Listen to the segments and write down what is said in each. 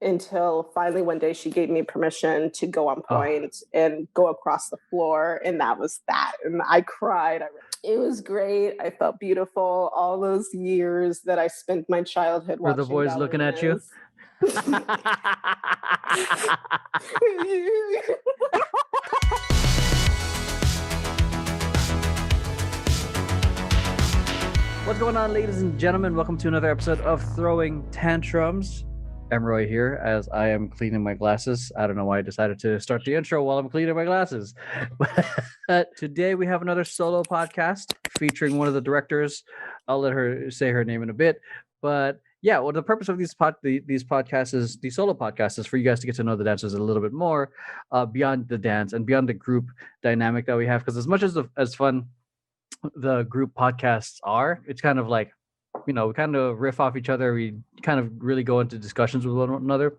until finally one day she gave me permission to go on Oh, point and go across the floor. And that was that. And I cried. It was great. I felt beautiful. All those years that I spent my childhood were the watching boys looking at you? ballerinas. What's going on, ladies and gentlemen? Welcome to another episode of Throwing Tantrums. I'm Roy here as I am cleaning my glasses. I don't know why I decided to start the intro while I'm cleaning my glasses. But today we have another solo podcast featuring one of the directors. I'll let her say her name in a bit. But yeah, well, the purpose of these podcasts is these solo podcasts is for you guys to get to know the dancers a little bit more beyond the dance and beyond the group dynamic that we have. Because as much as fun the group podcasts are, it's kind of like, we kind of riff off each other. We kind of really go into discussions with one another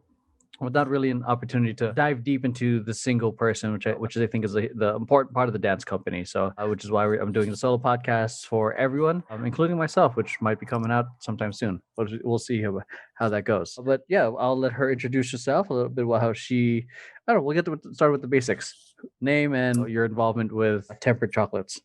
without really an opportunity to dive deep into the single person, which I think is the important part of the dance company. So, which is why I'm doing the solo podcasts for everyone, including myself, which might be coming out sometime soon. But we'll see how that goes. But yeah, I'll let her introduce herself a little bit about how she. I don't know. We'll get to start with the basics: name and your involvement with Tempered Chocolates.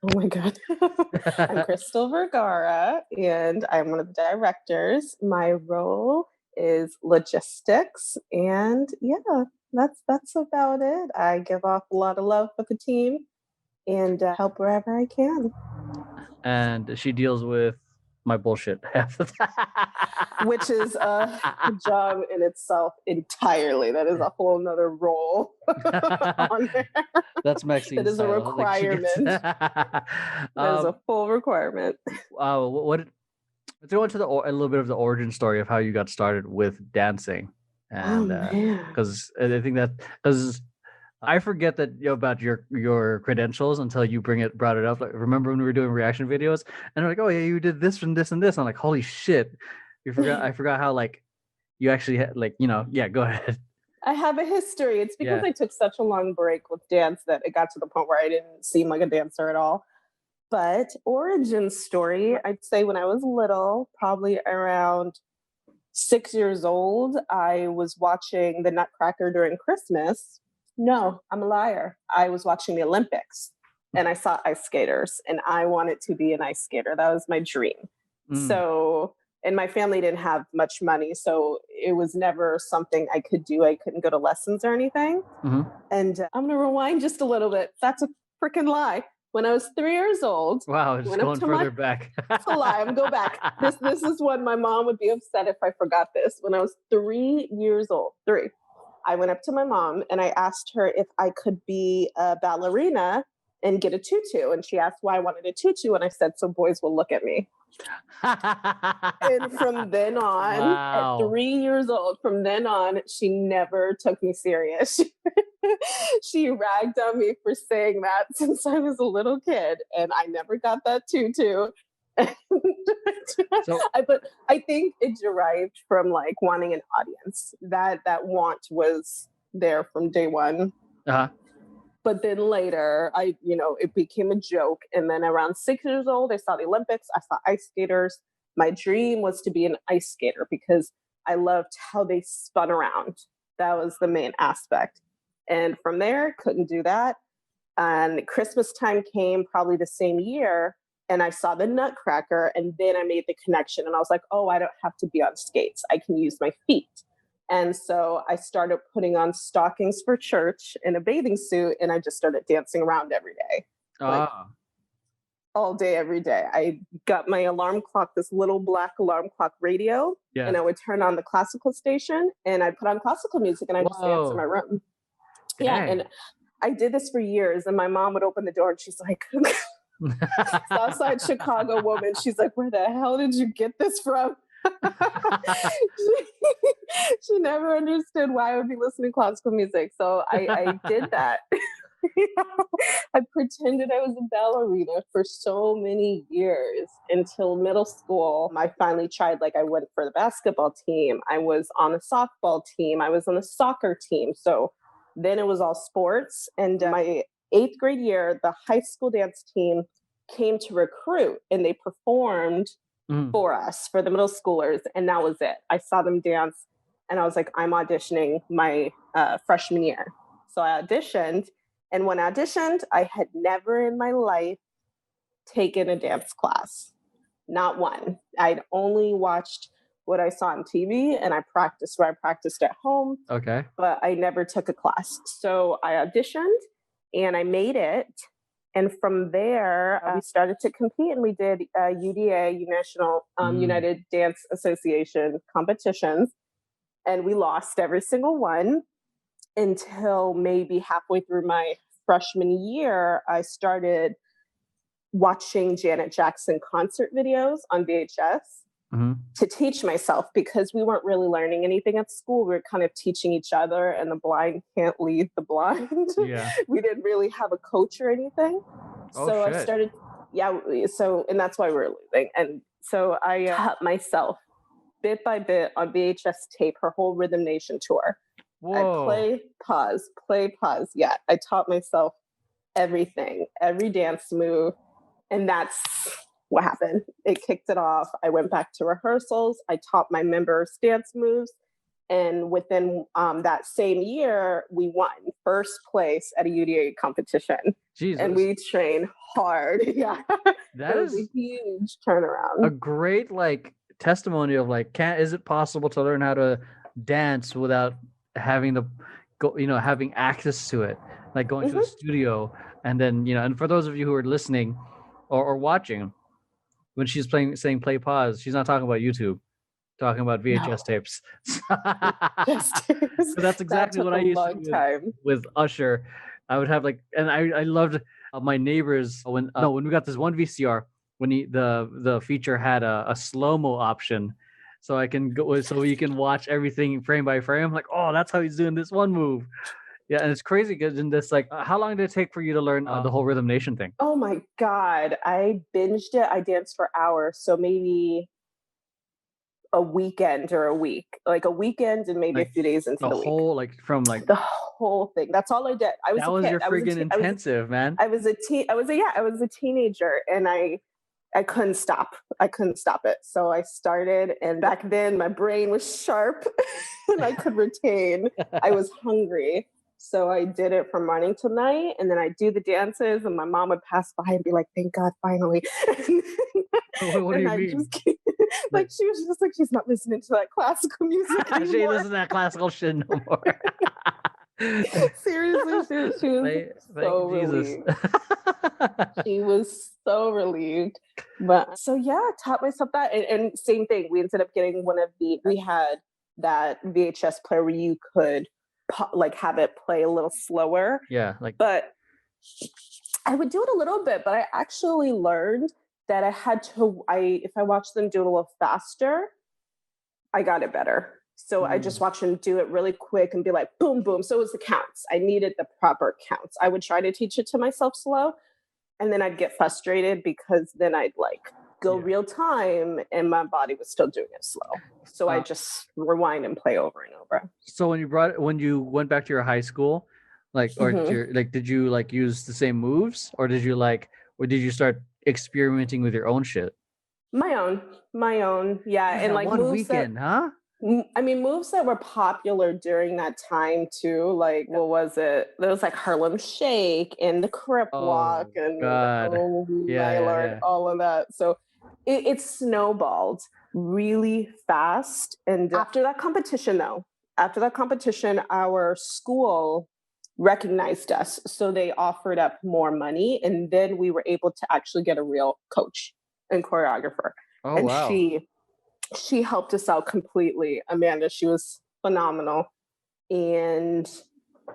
Oh my God. I'm Krystle Vergara, and I'm one of the directors. My role is logistics, and yeah, that's about it. I give off a lot of love for the team and help wherever I can. And she deals with my bullshit half the time. Which is a job in itself entirely. That is a whole nother role on there. That's Maxine's That is a title. requirement. That is a full requirement. Let's go into a little bit of the origin story of how you got started with dancing, and because I think that because I forget that about your credentials until you brought it up. Like, remember when we were doing reaction videos and they're like, "Oh yeah, you did this and this and this." I'm like, "Holy shit!" I forgot how like you actually had yeah. Go ahead. I have a history. It's because I took such a long break with dance that it got to the point where I didn't seem like a dancer at all. But origin story, I'd say when I was little, probably around 6 years old, I was watching the Nutcracker during Christmas. No, I'm a liar. I was watching the Olympics and I saw ice skaters and I wanted to be an ice skater. That was my dream. So, and my family didn't have much money. So it was never something I could do. I couldn't go to lessons or anything. And I'm going to rewind just a little bit. That's a freaking lie. When I was 3 years old. Wow, it's going further back. It's a lie. I'm going to go back. This is when my mom would be upset if I forgot this. When I was 3 years old, I went up to my mom and I asked her if I could be a ballerina and get a tutu. And she asked why I wanted a tutu. And I said, so boys will look at me. And from then on, at 3 years old, from then on, she never took me serious. She ragged on me for saying that since I was a little kid, and I never got that tutu. But I think it derived from like wanting an audience. That want was there from day one. But then later, it became a joke. And then around 6 years old, I saw the Olympics. I saw ice skaters. My dream was to be an ice skater because I loved how they spun around. That was the main aspect. And from there, couldn't do that. And Christmas time came probably the same year. And I saw the Nutcracker. And then I made the connection. And I was like, oh, I don't have to be on skates. I can use my feet. And so I started putting on stockings for church in a bathing suit, and I just started dancing around every day. Like, all day, every day. I got my alarm clock, this little black alarm clock radio, and I would turn on the classical station, and I'd put on classical music, and I'd just dance in my room. Dang. Yeah, and I did this for years, and my mom would open the door, and she's like, Southside Chicago woman, she's like, where the hell did you get this from? She never understood why I would be listening to classical music. So I did that. I pretended I was a ballerina for so many years until middle school. I finally tried, I went for the basketball team. I was on the softball team. I was on the soccer team. So then it was all sports. And my 8th grade year, the high school dance team came to recruit and they performed for us, for the middle schoolers. And that was it. I saw them dance and I was like, I'm auditioning my freshman year. So I auditioned, and when I auditioned, I had never in my life taken a dance class. Not one. I'd only watched what I saw on TV, and I practiced where I practiced at home. Okay. But I never took a class. So I auditioned and I made it. And from there, we started to compete, and we did UDA, National United Dance Association competitions. And we lost every single one until maybe halfway through my freshman year, I started watching Janet Jackson concert videos on VHS to teach myself, because we weren't really learning anything at school. We were kind of teaching each other, and the blind can't lead the blind. Yeah. We didn't really have a coach or anything. So shit. I started, and that's why we were losing. And so I taught myself bit by bit on VHS tape her whole Rhythm Nation tour. Whoa. I play, pause. Yeah, I taught myself everything, every dance move. And that's what happened. It kicked it off. I went back to rehearsals. I taught my members dance moves. And within that same year, we won first place at a UDA competition. Jesus. And we trained hard. Yeah. That was a huge turnaround. A great testimony of is it possible to learn how to dance without having having access to it, like going to a studio. And then, and for those of you who are listening or watching, when she's saying play pause, she's not talking about YouTube, talking about VHS tapes. So that's exactly what I used to do with Usher. I would have and I loved my neighbors when we got this one VCR, when the feature had a slow-mo option, so I can go, so you can watch everything frame by frame. I'm like, oh, that's how he's doing this one move. Yeah, and it's crazy because in this, how long did it take for you to learn the whole Rhythm Nation thing? Oh my God, I binged it. I danced for hours, so maybe a weekend or a week, a weekend and maybe a few days into the whole, week. The whole thing. That's all I did. That was your friggin' intensive, man. I was a teenager, and I couldn't stop. I couldn't stop it. So I started, and back then my brain was sharp and I could retain. I was hungry. So I did it from morning till night, and then I do the dances, and my mom would pass by and be like, "Thank God, finally." What do you mean? She was just she's not listening to that classical music anymore. She ain't listening to that classical shit no more. Seriously, she was so relieved. She was so relieved. But so yeah, I taught myself that, and same thing. We ended up getting we had that VHS player where you could have it play a little slower. Yeah, but I would do it a little bit, but I actually learned that I had to. If I watched them do it a little faster, I got it better. So I just watched them do it really quick and be like, boom, boom. So it was the counts. I needed the proper counts. I would try to teach it to myself slow, and then I'd get frustrated because then I'd go real time and my body was still doing it slow. So I just rewind and play over and over. So when you went back to your high school, did you use the same moves, or did you start experimenting with your own shit? My own. Yeah. And one moves weekend, huh? I mean, moves that were popular during that time too. What was it? There was Harlem Shake and the Crip Walk and my Lord, all of that. So it snowballed really fast. And after that competition, our school recognized us. So they offered up more money. And then we were able to actually get a real coach and choreographer. Oh, and wow. She helped us out completely. Amanda, she was phenomenal. And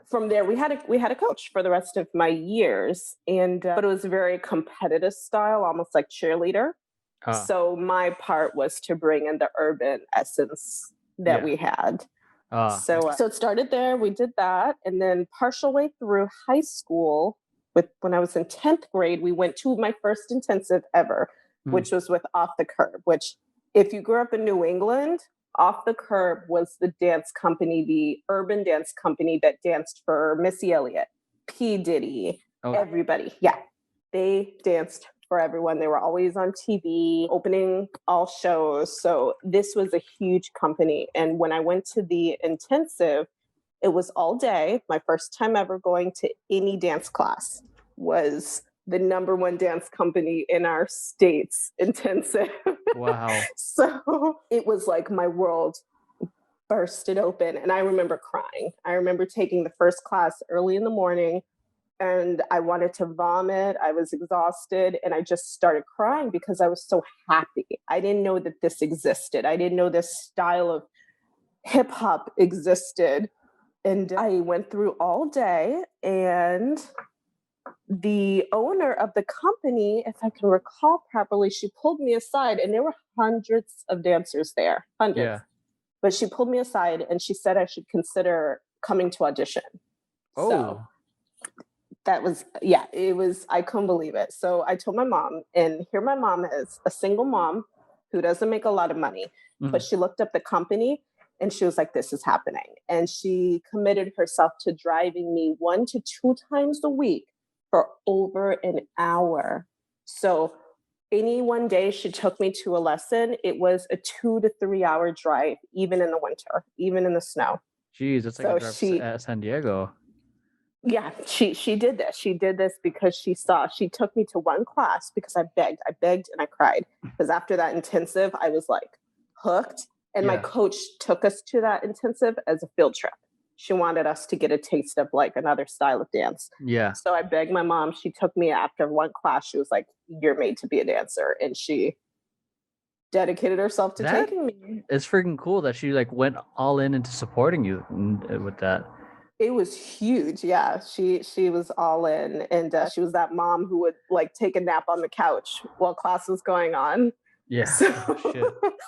from there, we had a coach for the rest of my years. And but it was a very competitive style, almost like cheerleader. So my part was to bring in the urban essence that we had. So it started there. We did that. And then partial way through high school, when I was in 10th grade, we went to my first intensive ever, which was with Off the Curb, which if you grew up in New England, Off the Curb was the dance company, the urban dance company that danced for Missy Elliott, P. Diddy, everybody. Yeah, they danced for everyone. They were always on TV, opening all shows. So this was a huge company. And when I went to the intensive, it was all day. My first time ever going to any dance class was the number one dance company in our state's intensive. Wow. So it was like my world bursted open. And I remember crying. I remember taking the first class early in the morning and I wanted to vomit. I was exhausted and I just started crying because I was so happy. I didn't know that this existed. I didn't know this style of hip hop existed. And I went through all day, and the owner of the company, if I can recall properly, she pulled me aside, and there were hundreds of dancers there, hundreds. Yeah. But she pulled me aside and she said I should consider coming to audition. Oh. So that was, yeah, it was, I couldn't believe it. So I told my mom, and here my mom is, a single mom who doesn't make a lot of money, but she looked up the company and she was like, this is happening. And she committed herself to driving me 1 to 2 times a week for over an hour. So any one day she took me to a lesson, it was a 2 to 3 hour drive, even in the winter, even in the snow. Jeez, that's like a drive to San Diego. Yeah, she did this. She did this because she took me to one class because I begged and I cried. Because after that intensive, I was like hooked. And my coach took us to that intensive as a field trip. She wanted us to get a taste of like another style of dance. Yeah. So I begged my mom. She took me after one class. She was like, you're made to be a dancer. And she dedicated herself to taking me. It's freaking cool that she like went all in into supporting you with that. It was huge. Yeah. She was all in. And she was that mom who would like take a nap on the couch while class was going on. Yeah. So,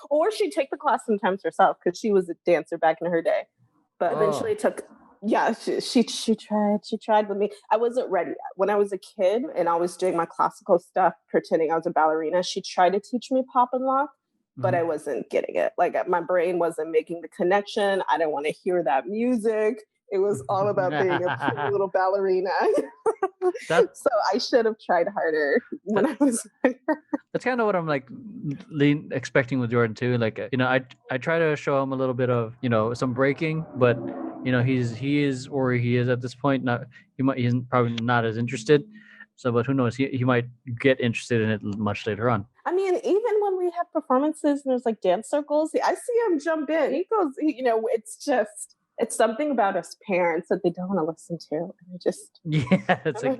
or she'd take the class sometimes herself because she was a dancer back in her day. But eventually she tried with me. I wasn't ready yet. When I was a kid and I was doing my classical stuff, pretending I was a ballerina, she tried to teach me pop and lock, but I wasn't getting it. Like my brain wasn't making the connection. I didn't want to hear that music. It was all about being a pretty little ballerina. So I should have tried harder when I was younger. That's kind of what I'm like expecting with Jordan too. Like, I try to show him a little bit of, some breaking, but he is where he is at this point. He's probably not as interested. So, but who knows? He might get interested in it much later on. I mean, even when we have performances and there's like dance circles, I see him jump in. He goes, it's something about us parents that they don't want to listen to. And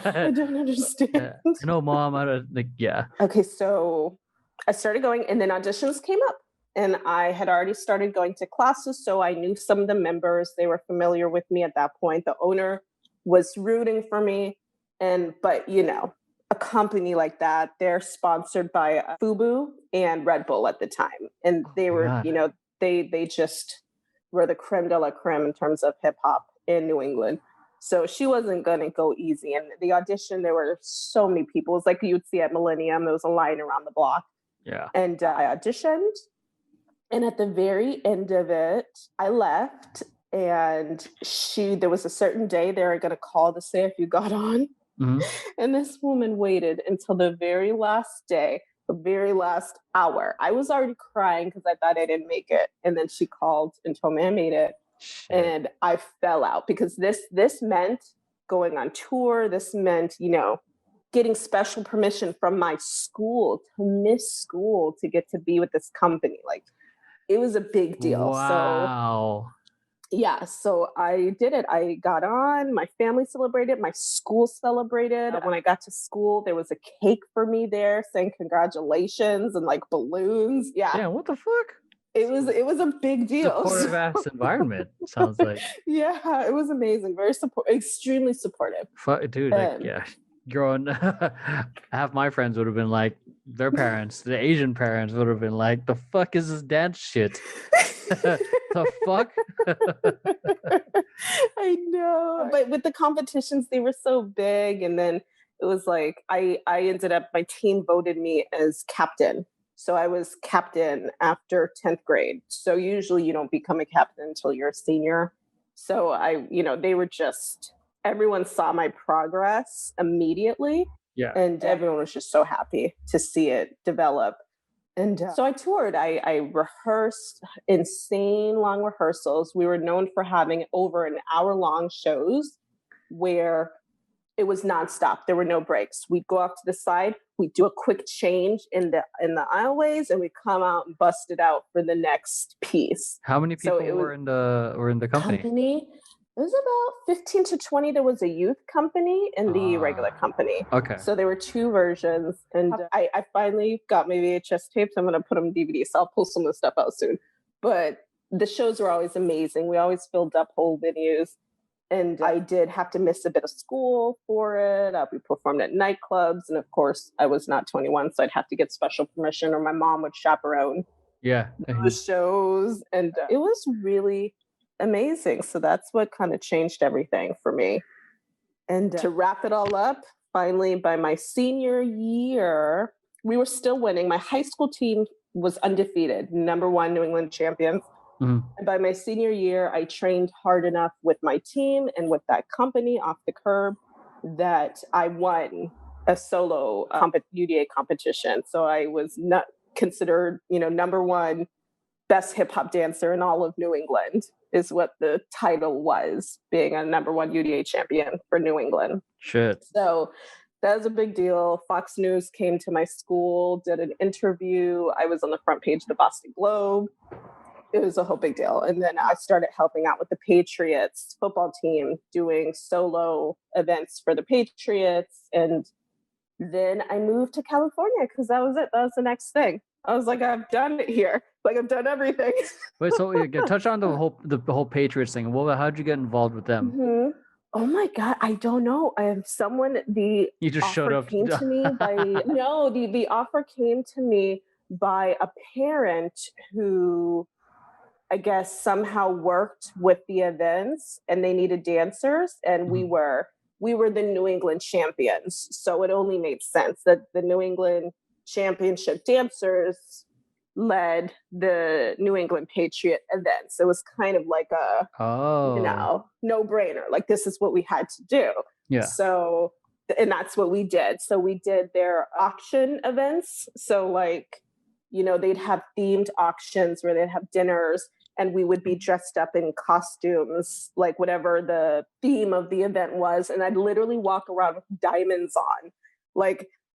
I don't understand. No, Mom, I don't think, yeah. Okay, so I started going, and then auditions came up, and I had already started going to classes, so I knew some of the members. They were familiar with me at that point. The owner was rooting for me, but a company like that, they're sponsored by FUBU and Red Bull at the time, and they were, they just were the creme de la creme in terms of hip hop in New England. So she wasn't going to go easy. And the audition, there were so many people. It was like you'd see at Millennium. There was a line around the block. Yeah. And I auditioned. And at the very end of it, I left. And there was a certain day they were going to call to say if you got on. Mm-hmm. And this woman waited until the very last day, the very last hour. I was already crying because I thought I didn't make it. And then she called and told me I made it. Shit. And I fell out because this meant going on tour. This meant, getting special permission from my school to miss school to get to be with this company. Like, it was a big deal. Wow. So I did it. I got on, my family celebrated, my school celebrated. When I got to school, there was a cake for me there saying congratulations and like balloons. Yeah. Yeah, what the fuck? It was a big deal. Supportive ass environment, sounds like. Yeah, it was amazing. Very extremely supportive. Dude, growing half my friends would have been like, their parents, the Asian parents would have been like, the fuck is this dance shit? The fuck? I know. But with the competitions, they were so big. And then it was like, I ended up, my team voted me as captain. So I was captain after 10th grade. So usually you don't become a captain until you're a senior. So everyone saw my progress immediately. Yeah. And everyone was just so happy to see it develop. And so I toured. I rehearsed insane long rehearsals. We were known for having over an hour-long shows where it was nonstop. There were no breaks. We'd go off to the side. We'd do a quick change in the aisleways, and we'd come out and bust it out for the next piece. How many people were in the company? It was about 15 to 20. There was a youth company and the regular company. Okay. So there were two versions. And I finally got my VHS tapes. I'm going to put them on DVD. So I'll pull some of the stuff out soon. But the shows were always amazing. We always filled up whole venues. And I did have to miss a bit of school for it. We performed at nightclubs. And of course, I was not 21. So I'd have to get special permission, or my mom would chaperone the shows. And it was really amazing. So that's what kind of changed everything for me. And to wrap it all up, finally, by my senior year, we were still winning. My high school team was undefeated, #1 New England champions. And by my senior year, I trained hard enough with my team and with that company off the curb that I won a solo UDA competition. So I was not considered, #1 best hip hop dancer in all of New England is what the title was, being a #1 UDA champion for New England. Shit. So that was a big deal. Fox News came to my school, did an interview. I was on the front page of the Boston Globe. It was a whole big deal. And then I started helping out with the Patriots football team, doing solo events for the Patriots. And then I moved to California because that was it. That was the next thing. I was like, I've done it here. Like, I've done everything. Wait, so touch on the whole Patriots thing. How'd you get involved with them? Mm-hmm. Oh my God, I don't know. You just showed up. Came to me by the offer came to me by a parent who, I guess, somehow worked with the events, and they needed dancers, and we were the New England champions, so it only made sense that the New England championship dancers led the New England Patriot events. It was kind of like a no-brainer. Like, this is what we had to do. Yeah. So, and that's what we did. So we did their auction events. So they'd have themed auctions where they'd have dinners, and we would be dressed up in costumes, like whatever the theme of the event was. And I'd literally walk around with diamonds on,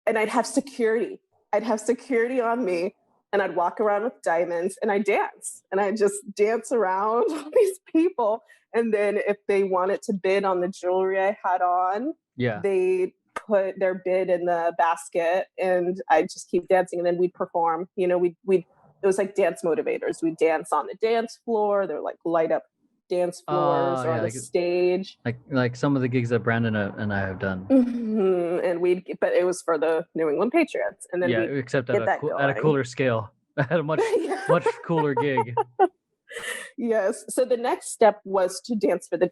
and I'd have security. I'd have security on me, and I'd walk around with diamonds, and I'd dance. And I'd just dance around all these people. And then if they wanted to bid on the jewelry I had on, they put their bid in the basket, and I'd just keep dancing. And then we'd perform. It was like dance motivators. We'd dance on the dance floor. They're like light up dance floors or on the stage. Like some of the gigs that Brandon and I have done. And but it was for the New England Patriots. And then except at a cooler scale, at a much cooler gig. Yes. So the next step was to dance for the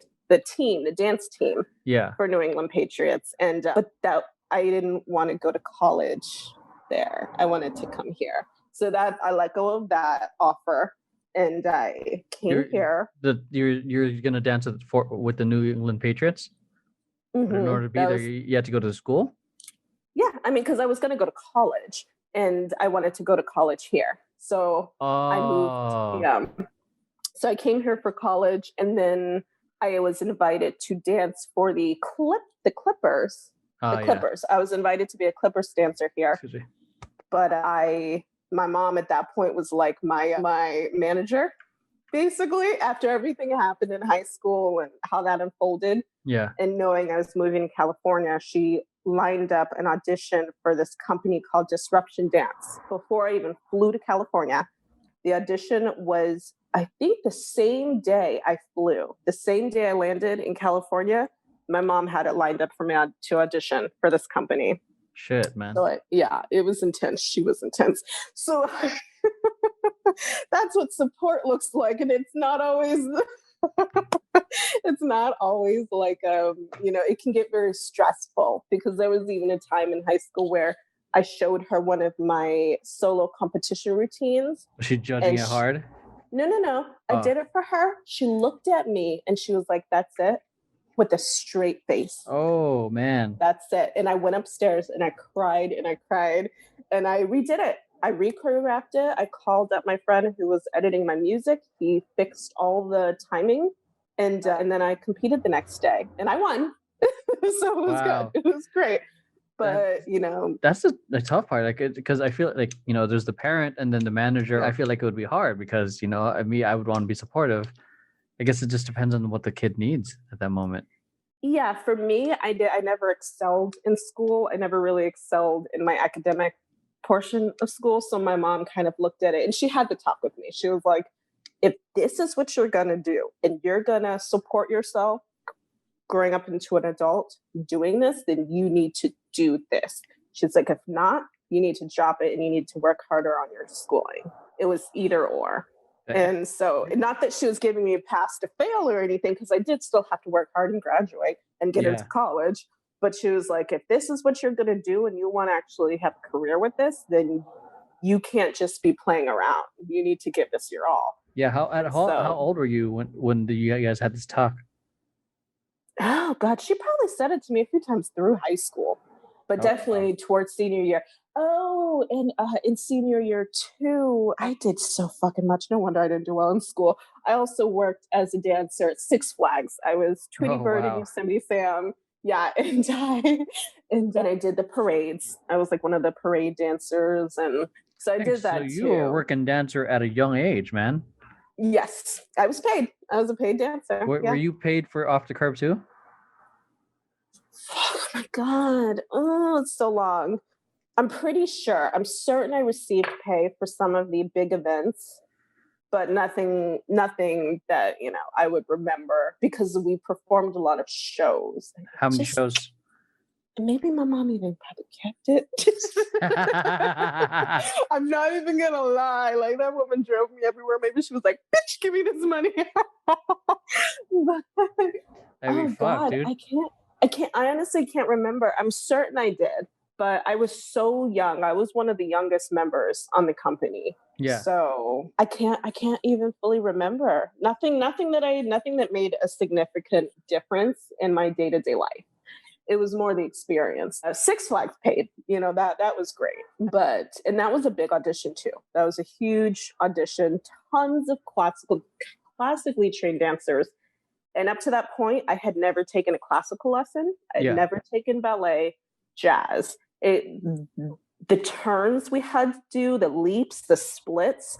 dance team. For New England Patriots. And but that I didn't want to go to college there. I wanted to come here. So that I let go of that offer, and I came here. You're gonna dance with the New England Patriots. In order to be there, you had to go to school. Yeah, I mean, because I was gonna go to college, and I wanted to go to college here. So I moved. Yeah. So I came here for college, and then I was invited to dance for the Clippers. The Clippers. I was invited to be a Clippers dancer here. Excuse me. But my mom at that point was like my manager, basically, after everything happened in high school and how that unfolded. Yeah. And knowing I was moving to California, she lined up an audition for this company called Disruption Dance. Before I even flew to California, the audition was, I think, the same day I flew. The same day I landed in California, my mom had it lined up for me to audition for this company. Shit, man. So it was intense. She was intense. So that's what support looks like. And it's not always, like, it can get very stressful, because there was even a time in high school where I showed her one of my solo competition routines. Was she judging it hard? No. I did it for her. She looked at me and she was like, that's it. with a straight face. Oh, man. That's it. And I went upstairs and I cried and I cried and I redid it. I re-choreographed it. I called up my friend who was editing my music. He fixed all the timing. And then I competed the next day and I won. So it was good. It was great. But, that's the tough part. Like, because I feel like, there's the parent and then the manager. I feel like it would be hard because, I would want to be supportive. I guess it just depends on what the kid needs at that moment. Yeah, for me, I never excelled in school. I never really excelled in my academic portion of school. So my mom kind of looked at it and she had to talk with me. She was like, if this is what you're going to do and you're going to support yourself growing up into an adult doing this, then you need to do this. She's like, if not, you need to drop it and you need to work harder on your schooling. It was either or. And so, not that she was giving me a pass to fail or anything, because I did still have to work hard and graduate and get into college. But she was like, if this is what you're going to do and you want to actually have a career with this, then you can't just be playing around. You need to give this your all. Yeah. How old were you when you guys had this talk? Oh, God. She probably said it to me a few times through high school, but definitely towards senior year. Oh, and in senior year too, I did so fucking much. No wonder I didn't do well in school. I also worked as a dancer at Six Flags. I was Tweety Bird and Yosemite Sam. Yeah, and then I did the parades. I was like one of the parade dancers, and so I did that too. So you were a working dancer at a young age, man. Yes, I was paid. I was a paid dancer. Were you paid for Off the Curb too? Oh my God! Oh, it's so long. I'm pretty sure. I'm certain I received pay for some of the big events, but nothing that, I would remember because we performed a lot of shows. How many shows? Maybe my mom even probably kept it. I'm not even going to lie. Like, that woman drove me everywhere. Maybe she was like, bitch, give me this money. God, dude. I honestly can't remember. I'm certain I did. But I was so young. I was one of the youngest members on the company. Yeah. So I can't even fully remember. Nothing that made a significant difference in my day-to-day life. It was more the experience. Six Flags paid, that was great. And that was a big audition too. That was a huge audition. Tons of classically trained dancers. And up to that point, I had never taken a classical lesson. I'd never taken ballet, jazz. The turns we had to do, the leaps, the splits,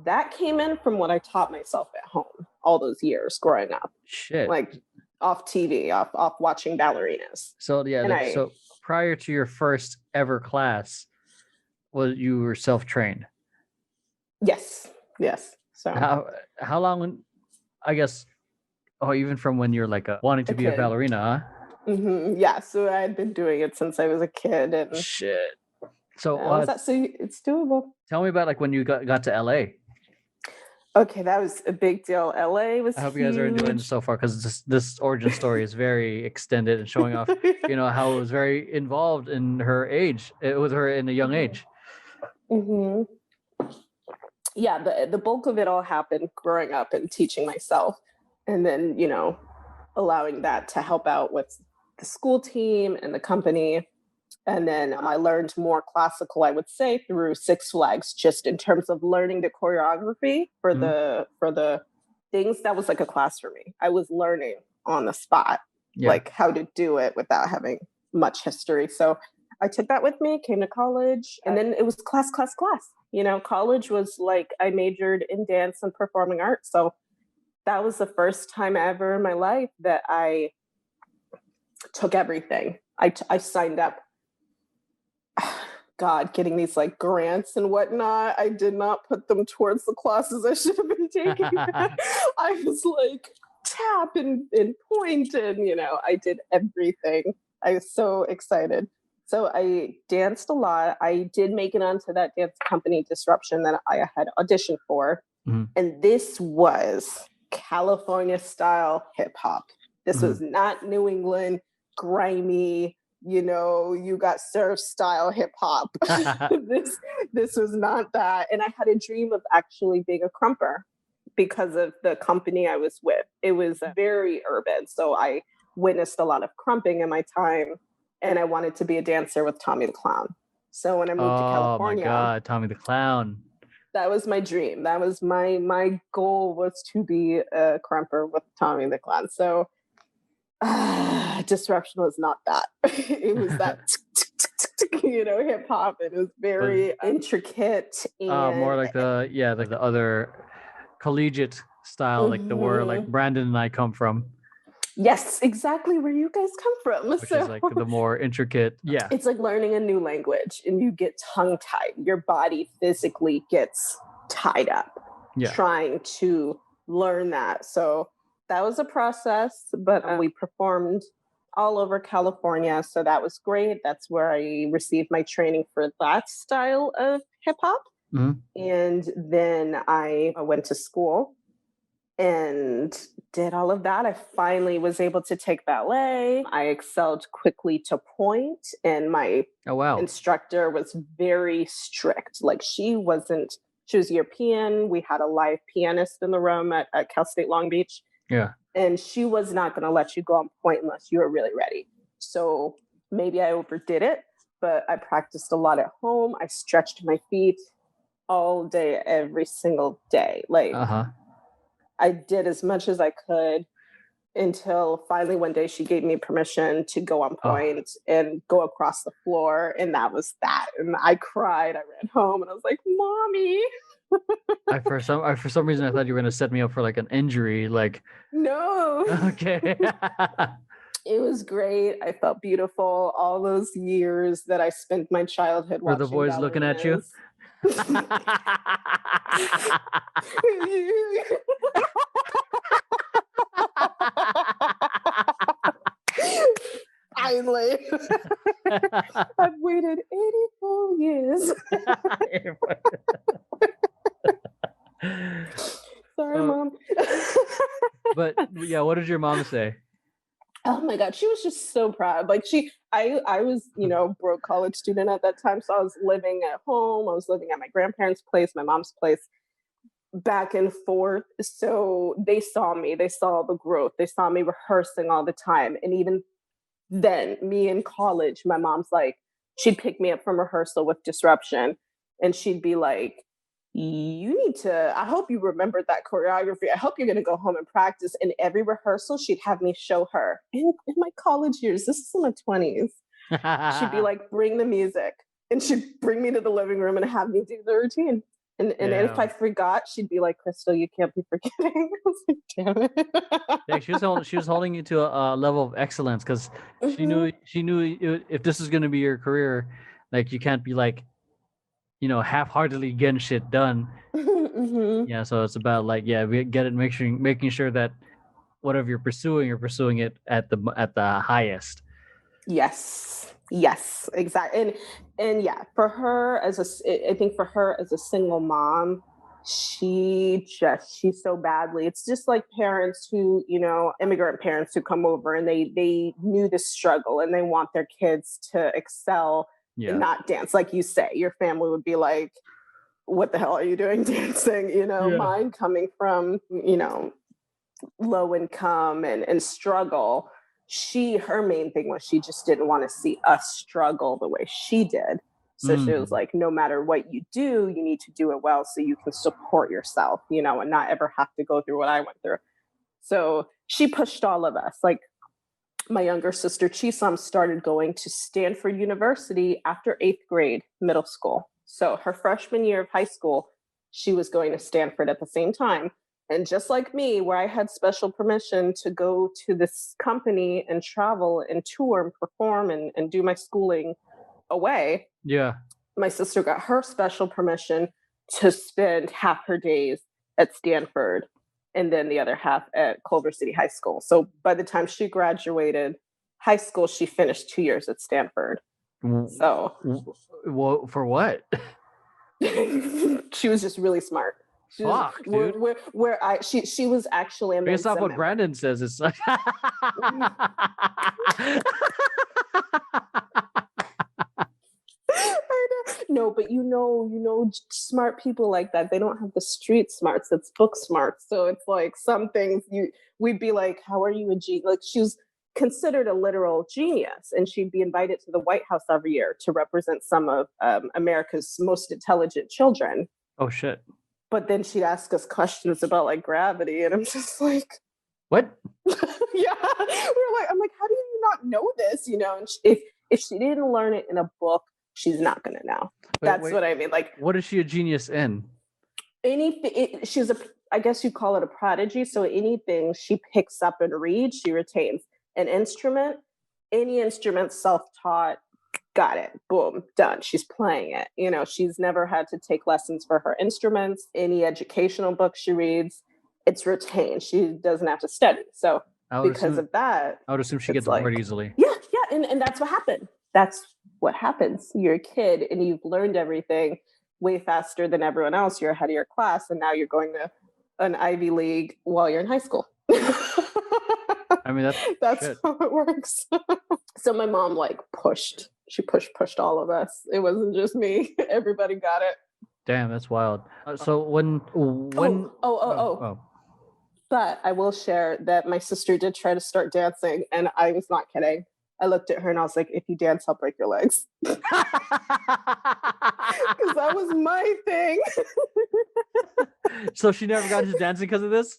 that came in from what I taught myself at home all those years growing up. Shit. Like off TV, off watching ballerinas. So so prior to your first ever class, you were self-trained? Yes. So how long, I guess, even from when you're like wanting to be a ballerina, huh? Mm-hmm. Yeah, so I'd been doing it since I was a kid. And shit. So so it's doable. Tell me about like when you got to LA. Okay, that was a big deal. LA was. I hope you guys are enjoying this so far because this origin story is very extended and showing off, how it was very involved in her age, with her in a young age. Mm-hmm. Yeah, the bulk of it all happened growing up and teaching myself, and then allowing that to help out with the school team and the company. And then I learned more classical, I would say, through Six Flags, just in terms of learning the choreography for the things. That was like a class for me. I was learning on the spot, like how to do it without having much history. So I took that with me, came to college, and then it was class. College was like, I majored in dance and performing arts. So that was the first time ever in my life that I took everything. I signed up. God, getting these like grants and whatnot. I did not put them towards the classes I should have been taking. I was like tap and point and, I did everything. I was so excited. So I danced a lot. I did make it onto that dance company Disruption that I had auditioned for. Mm-hmm. And this was California style hip hop. This was not New England, grimy, you got surf style hip hop. This was not that. And I had a dream of actually being a krumper because of the company I was with. It was very urban. So I witnessed a lot of crumping in my time, and I wanted to be a dancer with Tommy the Clown. So when I moved to California, oh my God, Tommy the Clown. That was my dream. That was my goal, was to be a crumper with Tommy the Clown. So Disruption was not that. It was that hip hop. It was very intricate and more like the other collegiate style, like the where like Brandon and I come from. Yes, exactly where you guys come from. Which is like the more intricate. Yeah. It's like learning a new language and you get tongue-tied. Your body physically gets tied up trying to learn that. So that was a process, but we performed all over California. So that was great. That's where I received my training for that style of hip hop. And then I went to school and did all of that. I finally was able to take ballet. I excelled quickly to point, and my instructor was very strict. Like she was European. We had a live pianist in the room at Cal State Long Beach. Yeah. And she was not going to let you go on point unless you were really ready. So maybe I overdid it, but I practiced a lot at home. I stretched my feet all day, every single day. Like, I did as much as I could until finally one day she gave me permission to go on point and go across the floor. And that was that. And I cried. I ran home and I was like, Mommy. For some reason I thought you were going to set me up for like an injury. Like, no. Okay. It was great. I felt beautiful. All those years that I spent my childhood watching. Were the boys looking at you? Finally. I've waited 84 years. Sorry, Mom. But yeah, what did your mom say? Oh my God, she was just so proud. Like I was, broke college student at that time. So I was living at home. I was living at my grandparents' place, my mom's place, back and forth. So they saw me, they saw the growth. They saw me rehearsing all the time. And even then, me in college, my mom's like, she'd pick me up from rehearsal with Disruption. And she'd be like, I hope you remembered that choreography. I hope you're going to go home and practice. And every rehearsal, she'd have me show her. In my college years, this is in my 20s. She'd be like, bring the music. And she'd bring me to the living room and have me do the routine. And if I forgot, she'd be like, Krystle, you can't be forgetting. I was like, damn it. Yeah, she was holding you to a level of excellence because she knew if this is going to be your career, like you can't be like, half-heartedly getting shit done. Yeah, so it's about like, making sure that whatever you're pursuing it at the highest. Yes, exactly. And yeah, I think for her as a single mom, she's so badly. It's just like parents who, immigrant parents who come over and they knew the struggle and they want their kids to excel. Yeah. And not dance. Like you say, your family would be like, what the hell are you doing dancing? Mine coming from, low income and struggle. Her main thing was she just didn't want to see us struggle the way she did. So she was like, no matter what you do, you need to do it well so you can support yourself, and not ever have to go through what I went through. So she pushed all of us. Like, my younger sister, Chisam, started going to Stanford University after 8th grade, middle school. So her freshman year of high school, she was going to Stanford at the same time. And just like me, where I had special permission to go to this company and travel and tour and perform and do my schooling away. Yeah. My sister got her special permission to spend half her days at Stanford and then the other half at Culver City High School. So by the time she graduated high school, she finished 2 years at Stanford. So, well, for what? She was just really smart. Fuck, dude. She was actually a based off what Brandon says, it's like No, but smart people like that, they don't have the street smarts, it's book smarts. So it's like some things we'd be like, how are you a G? Like considered a literal genius, and she'd be invited to the White House every year to represent some of America's most intelligent children. Oh shit. But then she'd ask us questions about like gravity, and I'm just like, what? Yeah, I'm like, how do you not know this? You know, and if she didn't learn it in a book, she's not gonna know. That's what I mean. Like, what is she a genius in? Anything. She's I guess you call it a prodigy. So anything she picks up and reads, she retains. An instrument, any instrument, self-taught, got it, boom, done. She's playing it. You know, she's never had to take lessons for her instruments. Any educational book she reads, it's retained. She doesn't have to study. So because of that, I would assume she gets bored easily. Yeah, and that's what happened. That's what happens. You're a kid and you've learned everything way faster than everyone else. You're ahead of your class, and now you're going to an Ivy League while you're in high school. I mean, that's how it works. So my mom pushed all of us. It wasn't just me. Everybody got it. Damn, that's wild. So when But I will share that my sister did try to start dancing, and I was not kidding. I looked at her and I was like, if you dance, I'll break your legs. Because that was my thing. So she never got into dancing because of this?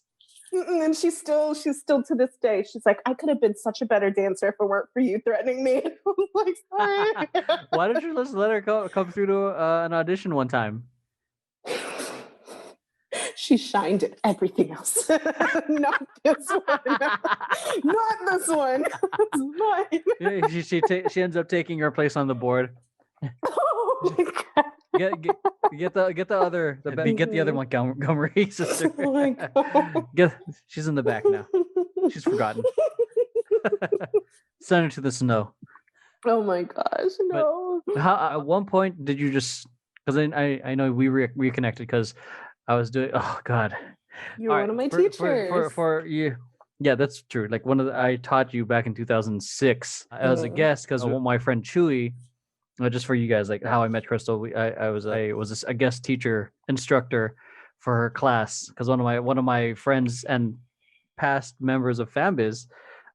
And she's still to this day. She's like, I could have been such a better dancer if it weren't for you threatening me. And I was like, sorry. Why did you just let her come through to an audition one time? She shined at everything else. Not this one. Not this one. It's mine. She ends up taking her place on the board. Oh my God. Get the other Montgomery sister. Oh my God. She's in the back now. She's forgotten. Send her to the snow. Oh my gosh, no. But at one point did you just, because I know we reconnected because I was doing, oh God. You're one of my teachers. For you. Yeah, that's true. Like I taught you back in 2006 as a guest because my friend Chewy, just for you guys, like how I met Krystle, I was a guest teacher instructor for her class because one of my friends and past members of FanBiz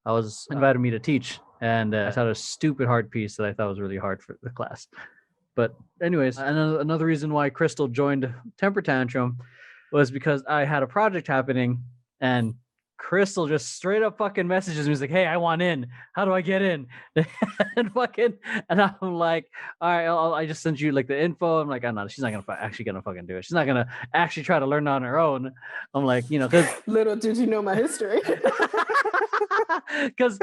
was invited me to teach, and I taught a stupid hard piece that I thought was really hard for the class. But anyways, another reason why Krystle joined Temper Tantrum was because I had a project happening, and Krystle just straight up fucking messages me. He's like, "Hey, I want in. How do I get in?" and I'm like, "All right, I just sent you like the info." I'm like, "I'm not. She's not actually gonna fucking do it. She's not gonna actually try to learn on her own." I'm like, because little did you know my history. Because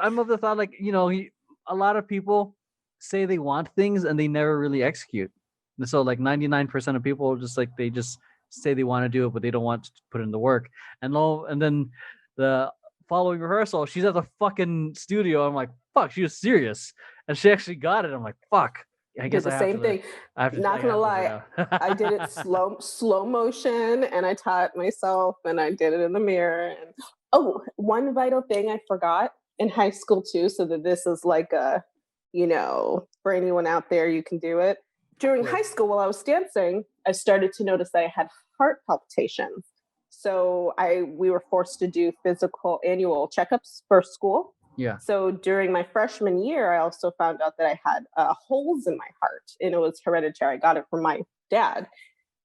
I'm of the thought, like, a lot of people say they want things and they never really execute. And so like 99% of people just like they just say they want to do it, but they don't want to put in the work. And then the following rehearsal, she's at the fucking studio. I'm like, fuck, she was serious, and she actually got it. I'm like, fuck. I guess did the same thing. Not gonna lie, I did it slow motion, and I taught myself, and I did it in the mirror. And one vital thing I forgot in high school too, so that this is like a, for anyone out there, you can do it. During high school, while I was dancing, I started to notice that I had heart palpitations. So we were forced to do physical annual checkups for school. Yeah. So during my freshman year, I also found out that I had holes in my heart, and it was hereditary. I got it from my dad,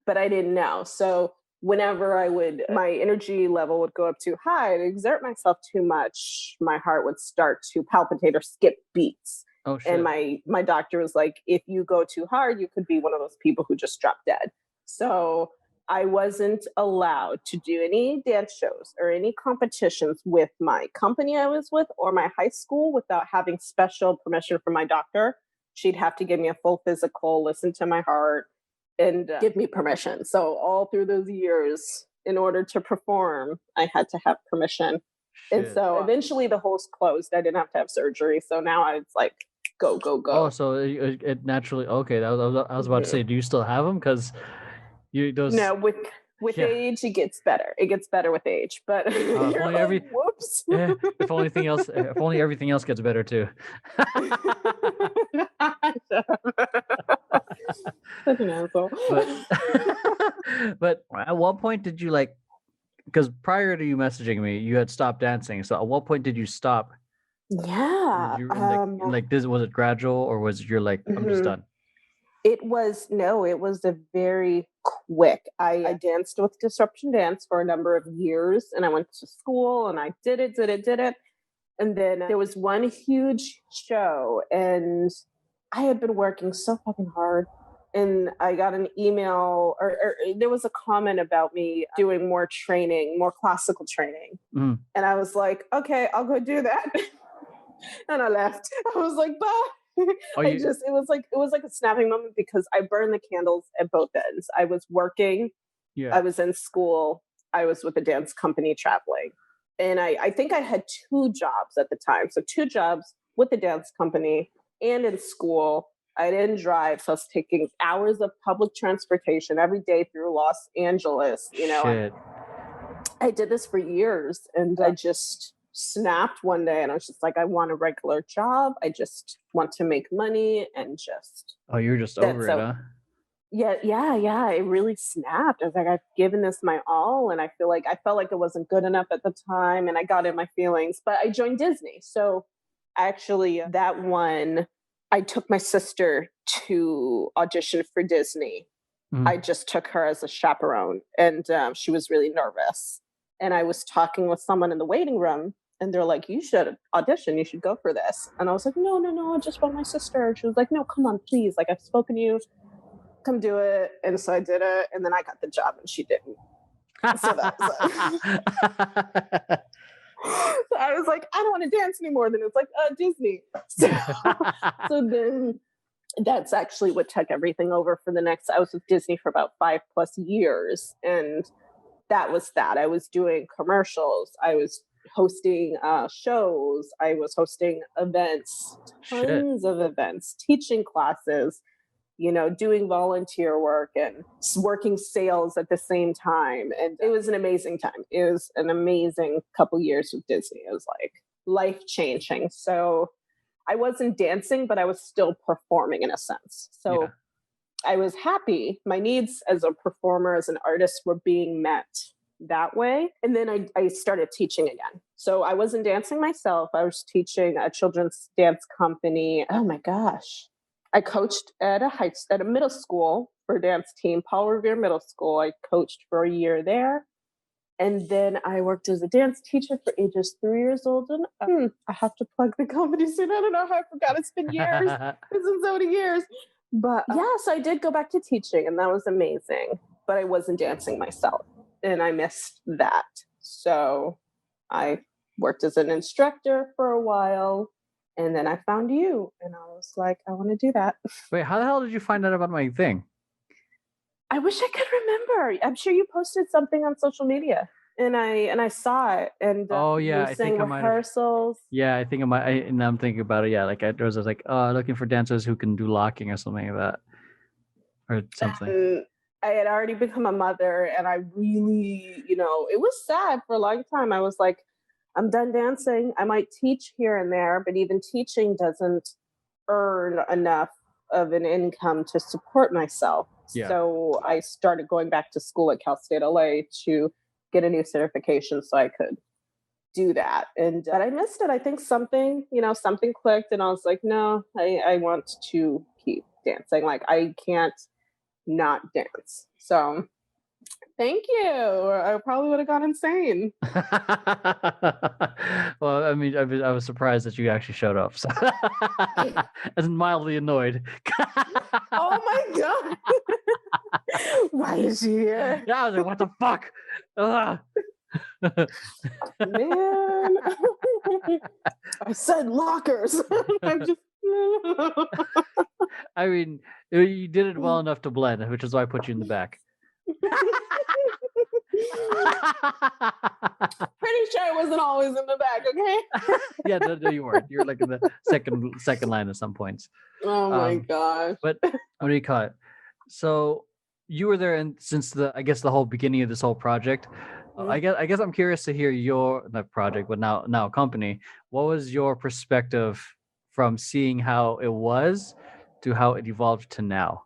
but I didn't know. So whenever my energy level would go up too high, I'd exert myself too much, my heart would start to palpitate or skip beats. Oh, shit. And my doctor was like, if you go too hard, you could be one of those people who just drop dead. So I wasn't allowed to do any dance shows or any competitions with my company I was with or my high school without having special permission from my doctor. She'd have to give me a full physical, listen to my heart, and give me permission. So all through those years, in order to perform, I had to have permission. Shit. And so eventually the holes closed. I didn't have to have surgery. So now it's like, go. Oh, so it naturally, okay. I was about to say, do you still have them? Because No, with age, it gets better. It gets better with age, but whoops. Yeah, if only everything else gets better too. Such an asshole. But at what point did you because prior to you messaging me, you had stopped dancing. So at what point did you stop? Yeah. Was it gradual, or was it you're like, I'm just done? It was a very quick. I danced with Disruption Dance for a number of years, and I went to school and I did it. And then there was one huge show, and I had been working so fucking hard. And I got an email, or there was a comment about me doing more training, more classical training. And I was like, okay, I'll go do that. And I left. I was like, bye. It was like a snapping moment, because I burned the candles at both ends. I was working, I was in school, I was with a dance company traveling. And I think I had 2 jobs at the time. So 2 jobs with the dance company and in school. I didn't drive, so I was taking hours of public transportation every day through Los Angeles. Shit. I did this for years, and I just snapped one day, and I was just like, I want a regular job. I just want to make money and just. Oh, you're just over it, huh? Yeah. It really snapped. I was like, I've given this my all, and I felt like it wasn't good enough at the time, and I got in my feelings. But I joined Disney, so actually, that one, I took my sister to audition for Disney. I just took her as a chaperone, and she was really nervous. And I was talking with someone in the waiting room, and they're like, you should audition. You should go for this. And I was like, no, I just want my sister. And she was like, no, come on, please. Like, I've spoken to you. Come do it. And so I did it. And then I got the job, and she didn't. So that was it. So I was like, I don't want to dance anymore. Then it's like, Disney. So then that's actually what took everything over for the next. I was with Disney for about 5+ years. And that was that. I was doing commercials. I was hosting shows. I was hosting events, tons of events, teaching classes, doing volunteer work and working sales at the same time. And it was an amazing time. It was an amazing couple years with Disney. It was like life-changing. So I wasn't dancing, but I was still performing in a sense. So I was happy. My needs as a performer, as an artist, were being met that way. And then I started teaching again. So I wasn't dancing myself. I was teaching a children's dance company. Oh my gosh. I coached at a middle school for a dance team, Paul Revere Middle School. I coached for a year there. And then I worked as a dance teacher for ages 3 years old. And I have to plug the company soon. I don't know how I forgot. It's been years. It's been so many years. But so I did go back to teaching, and that was amazing. But I wasn't dancing myself, and I missed that. So I worked as an instructor for a while. And then I found you, and I was like, I want to do that. Wait, how the hell did you find out about my thing? I wish I could remember. I'm sure you posted something on social media, and I saw it. And I think I might have. Rehearsals. Yeah, I think I might. And I'm thinking about it. Yeah, like I was like, looking for dancers who can do locking or something like that, or something. And I had already become a mother, and I really, it was sad for a long time. I was like, I'm done dancing. I might teach here and there, but even teaching doesn't earn enough of an income to support myself. Yeah. So I started going back to school at Cal State LA to get a new certification so I could do that. But I missed it. I think something clicked, and I was like, no, I want to keep dancing. Like, I can't not dance. So thank you. I probably would have gone insane. Well, I mean, I was surprised that you actually showed up. So I was mildly annoyed. Oh my God. Why is she here? Yeah, I was like, what the fuck? Man. I said lockers. I'm just... I mean, you did it well enough to blend, which is why I put you in the back. Pretty sure it wasn't always in the back, okay? Yeah, no, you weren't. You were like in the second line at some points. Oh my gosh. But what do you call it? So you were there, and since the whole beginning of this whole project, I guess I'm curious to hear your not project, but now company. What was your perspective from seeing how it was to how it evolved to now?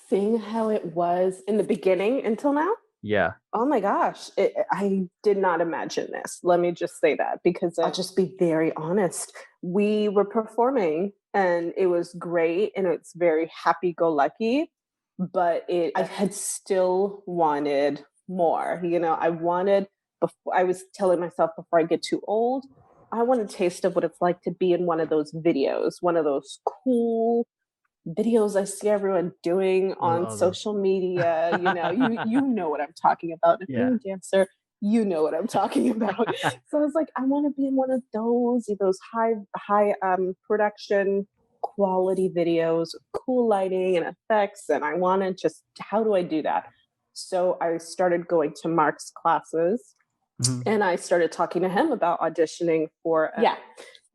Seeing how it was in the beginning until now? Yeah. Oh my gosh. I did not imagine this. Let me just say that, because I'll just be very honest. We were performing and it was great and it's very happy go lucky, but I had still wanted more. I wanted, before I was telling myself, before I get too old, I want a taste of what it's like to be in one of those videos, one of those cool videos I see everyone doing on social media. You know what I'm talking about. If you're a dancer, you know what I'm talking about. So I was like, I want to be in one of those high production quality videos, cool lighting and effects. And I want to just, how do I do that? So I started going to Mark's classes, and I started talking to him about auditioning for,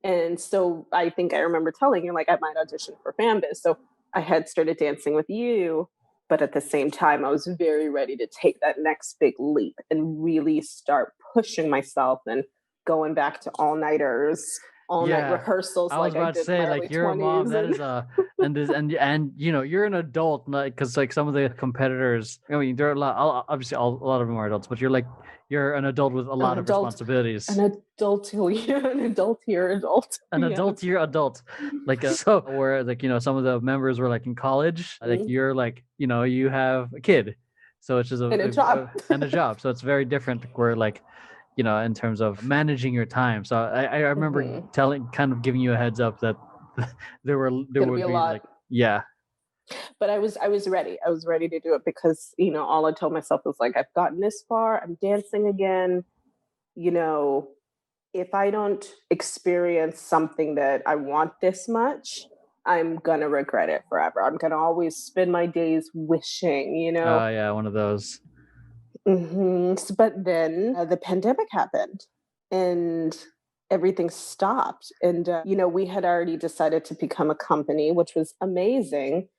And so I think I remember telling you, like, I might audition for FanBiz. So I had started dancing with you, but at the same time, I was very ready to take that next big leap and really start pushing myself and going back to all-nighters, all-night rehearsals. I was about to say, like, you're a mom. That is and you're an adult, because like some of the competitors, I mean, there are a lot. Obviously, a lot of them are adults, but you're an adult with a lot of responsibilities. An adultier adult. Like so, where like some of the members were like in college, like you're like you have a kid, so it's just a job. And a job. So it's very different. Where like in terms of managing your time. So I remember kind of giving you a heads up that there would be a lot. Like, but I was ready. I was ready to do it because, all I told myself was like, I've gotten this far. I'm dancing again. If I don't experience something that I want this much, I'm going to regret it forever. I'm going to always spend my days wishing, Oh, yeah, one of those. But then the pandemic happened and everything stopped. And, we had already decided to become a company, which was amazing.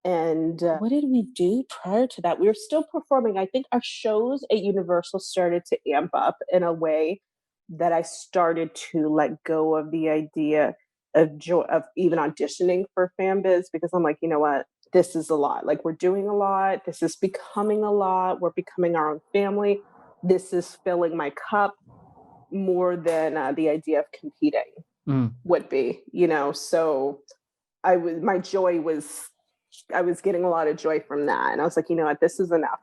And what did we do prior to that? We were still performing. I think our shows at Universal started to amp up in a way that I started to let go of the idea of even auditioning for FanBiz, because I'm like, you know what? This is a lot. Like, we're doing a lot. This is becoming a lot. We're becoming our own family. This is filling my cup more than the idea of competing would be, So I was getting a lot of joy from that. And I was like, you know what, this is enough.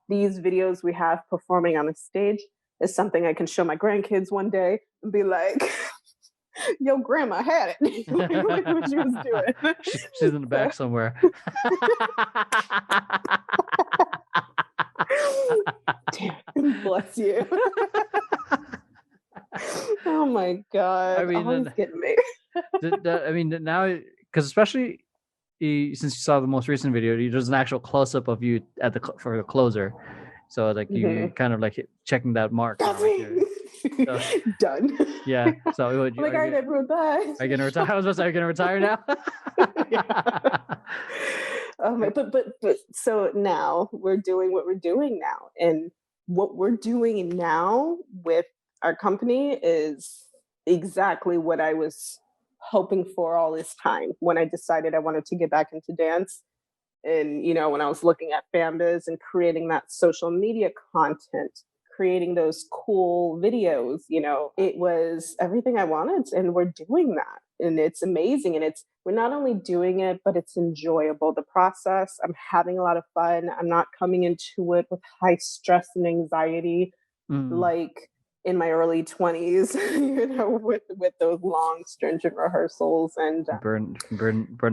These videos we have performing on the stage is something I can show my grandkids one day and be like, yo, grandma had it. Look what she was doing. She's in the back somewhere. Damn, bless you. Oh my God. I mean, always getting me. I mean, now, because especially since you saw the most recent video, there's an actual close-up of you for the closer, so like you kind of like checking that mark. So, done. Yeah. So all right, everyone, bye. Are you gonna retire? I was about to say, are you gonna retire now? But so now we're doing what we're doing now, and what we're doing now with our company is exactly what I was hoping for all this time when I decided I wanted to get back into dance. And, when I was looking at FanBiz and creating that social media content, creating those cool videos, it was everything I wanted. And we're doing that. And it's amazing. And we're not only doing it, but it's enjoyable. The process, I'm having a lot of fun. I'm not coming into it with high stress and anxiety, like in my early 20s, with those long, stringent rehearsals and burn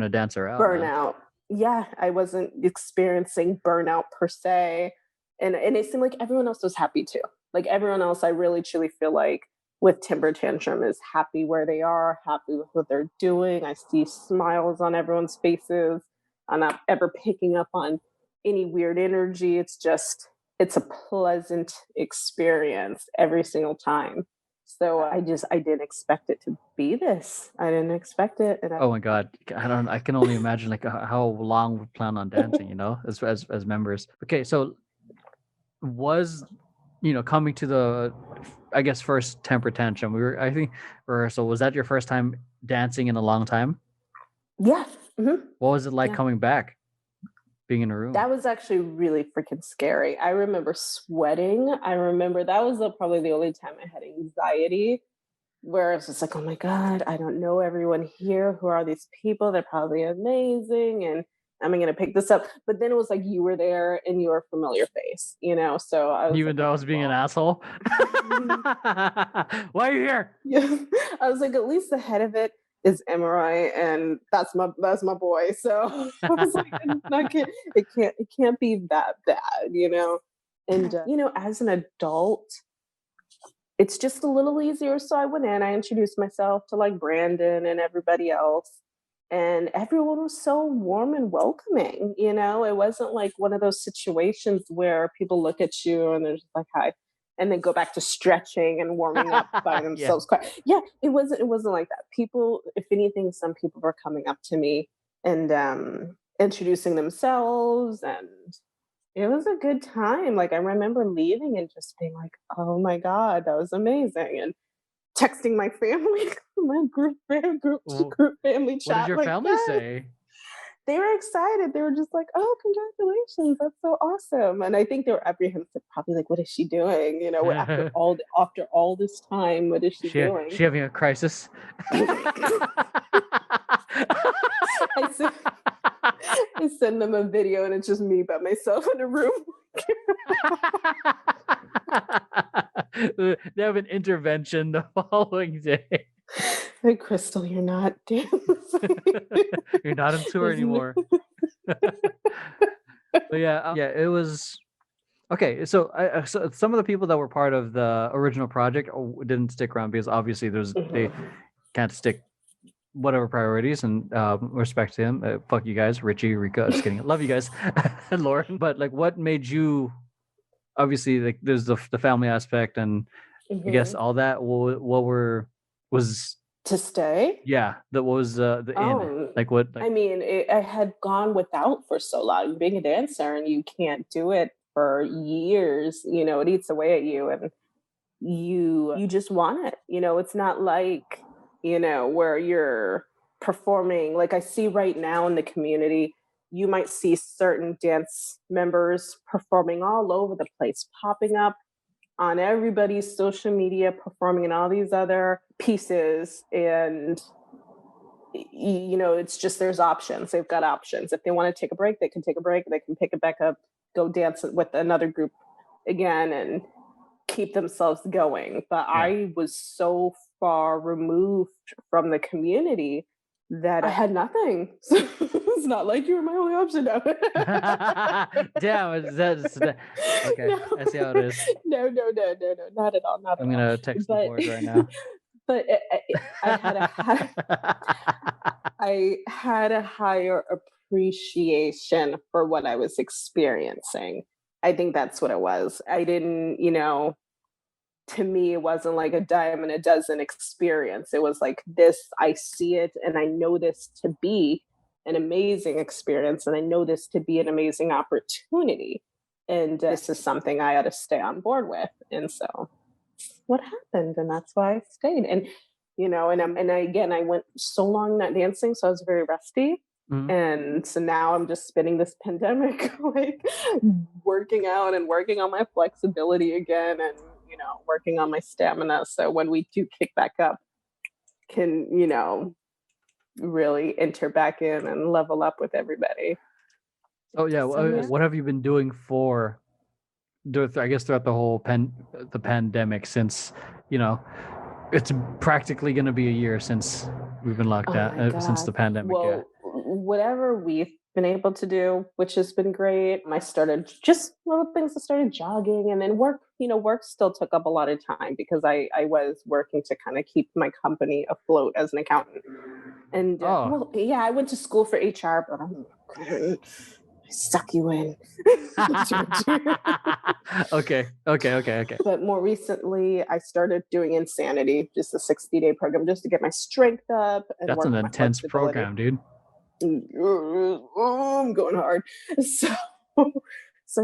a dancer out. Burnout. Yeah, I wasn't experiencing burnout per se. And it seemed like everyone else was happy too. Like everyone else, I really truly feel like with Temper Tantrum is happy where they are, happy with what they're doing. I see smiles on everyone's faces. I'm not ever picking up on any weird energy. It's a pleasant experience every single time. So I didn't expect it to be this. I didn't expect it. And oh my God. I can only imagine like how long we plan on dancing, as members. Okay. So was, coming to the, I guess, first Temper Tantrum, I think rehearsal, was that your first time dancing in a long time? Yeah. What was it like coming back? being in a room? That was actually really freaking scary. I remember sweating. I remember that was probably the only time I had anxiety, where it's just like, oh my God, I don't know everyone here. Who are these people? They're probably amazing. And am I going to pick this up? But then it was like you were there and you were a familiar face, So I was even though I was being an asshole. Why are you here? Yeah. I was like, at least the head of it is Emery, and that's my boy. So I was like, it can't be that bad. And as an adult, it's just a little easier. So I went in, I introduced myself to like Brandon and everybody else. And everyone was so warm and welcoming. It wasn't like one of those situations where people look at you and they're just like, hi, and then go back to stretching and warming up by themselves. Yeah, it wasn't like that. People, if anything, some people were coming up to me and introducing themselves, and it was a good time. Like I remember leaving and just being like, oh my God, that was amazing. And texting my family, my group family chat. What did your family say? They were excited. They were just like, oh, congratulations. That's so awesome. And I think they were apprehensive, probably like, what is she doing? After all this time, what is she doing? She having a crisis? I send them a video and it's just me by myself in a room. They have an intervention the following day. Like, Krystle, you're not dancing. You're not on tour anymore. But yeah, it was okay. So, so some of the people that were part of the original project didn't stick around because obviously they can't stick whatever priorities, and respect to him. Fuck you guys, Richie, Rika. Just kidding. Love you guys, and Lauren. But like, what made you? Obviously, like, there's the family aspect, and I guess all that. What was to stay? Yeah, that was the end. Like what? Like, I mean, I had gone without for so long. Being a dancer, and you can't do it for years. It eats away at you, and you just want it. It's not like where you're performing. Like I see right now in the community, you might see certain dance members performing all over the place, popping up on everybody's social media, performing in all these other pieces. And, it's just, there's options. They've got options. If they want to take a break, they can take a break. They can pick it back up, go dance with another group again, and keep themselves going. But I was so far removed from the community that I had nothing. So it's not like you were my only option now. Damn, okay. No. I see how it is. No, not at all. I'm gonna text the board right now. But I had a higher appreciation for what I was experiencing. I think that's what it was. I didn't, to me, it wasn't like a dime in a dozen experience. It was like this, I see it and I know this to be an amazing experience, and I know this to be an amazing opportunity. And this is something I ought to stay on board with. And so what happened, and that's why I stayed. And, I went so long not dancing, so I was very rusty. Mm-hmm. And so now I'm just spending this pandemic like working out and working on my flexibility again, and working on my stamina. So when we do kick back up, can really enter back in and level up with everybody. Oh yeah, what have you been doing I guess throughout the whole the pandemic, since it's practically going to be a year since we've been locked down since the pandemic. Well, whatever we've been able to do, which has been great. I started just little things. I started jogging, and then work still took up a lot of time because I was working to kind of keep my company afloat as an accountant. And I went to school for HR, but I suck you in. Okay. But more recently, I stared doing Insanity, just a 60-day program, just to get my strength up. And that's an intense program, dude. I'm going hard. So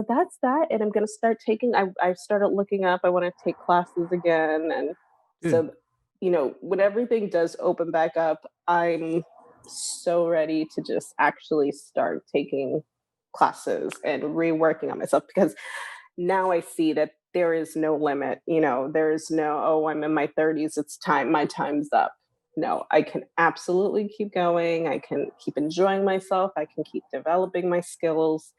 that's that. And I'm going to start taking, I started looking up, I want to take classes again. And so, when everything does open back up, I'm so ready to just actually start taking classes and reworking on myself, because now I see that there is no limit. There's no, oh, I'm in my 30s, it's time, my time's up. No, I can absolutely keep going. I can keep enjoying myself. I can keep developing my skills.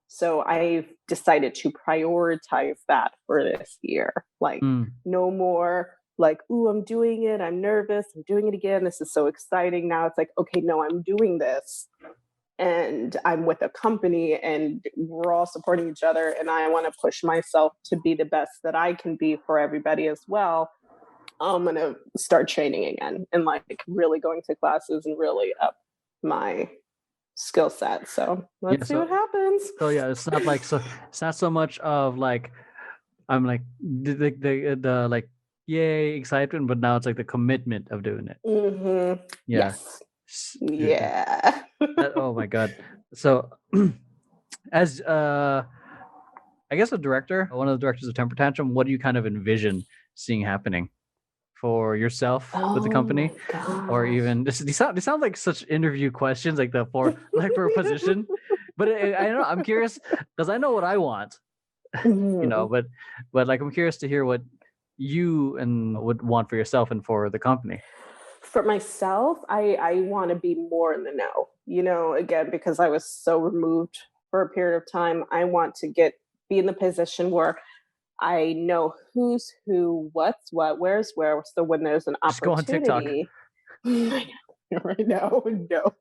So I've decided to prioritize that for this year. Like, no more like, ooh, I'm doing it. I'm nervous. I'm doing it again. This is so exciting. Now it's like, okay, no, I'm doing this. And I'm with a company and we're all supporting each other. And I want to push myself to be the best that I can be for everybody as well. I'm going to start training again and like really going to classes and really up my skill set. So let's see what happens. So yeah, it's not like, so it's not so much of like, I'm like the like, yay, excitement, but now it's like the commitment of doing it. Mm-hmm. Yeah. Yes. Yeah. Oh my God. So as I guess one of the directors of Temper Tantrum, what do you kind of envision seeing happening for yourself with the company? Or even these sound like such interview questions, like for a position. But I don't know, I'm curious because I know what I want. But like I'm curious to hear what you would want for yourself and for the company. For myself, I want to be more in the know, again, because I was so removed for a period of time. I want to be in the position where I know who's who, what's what, where's where. So when there's an opportunity, just go on TikTok. Right now, no.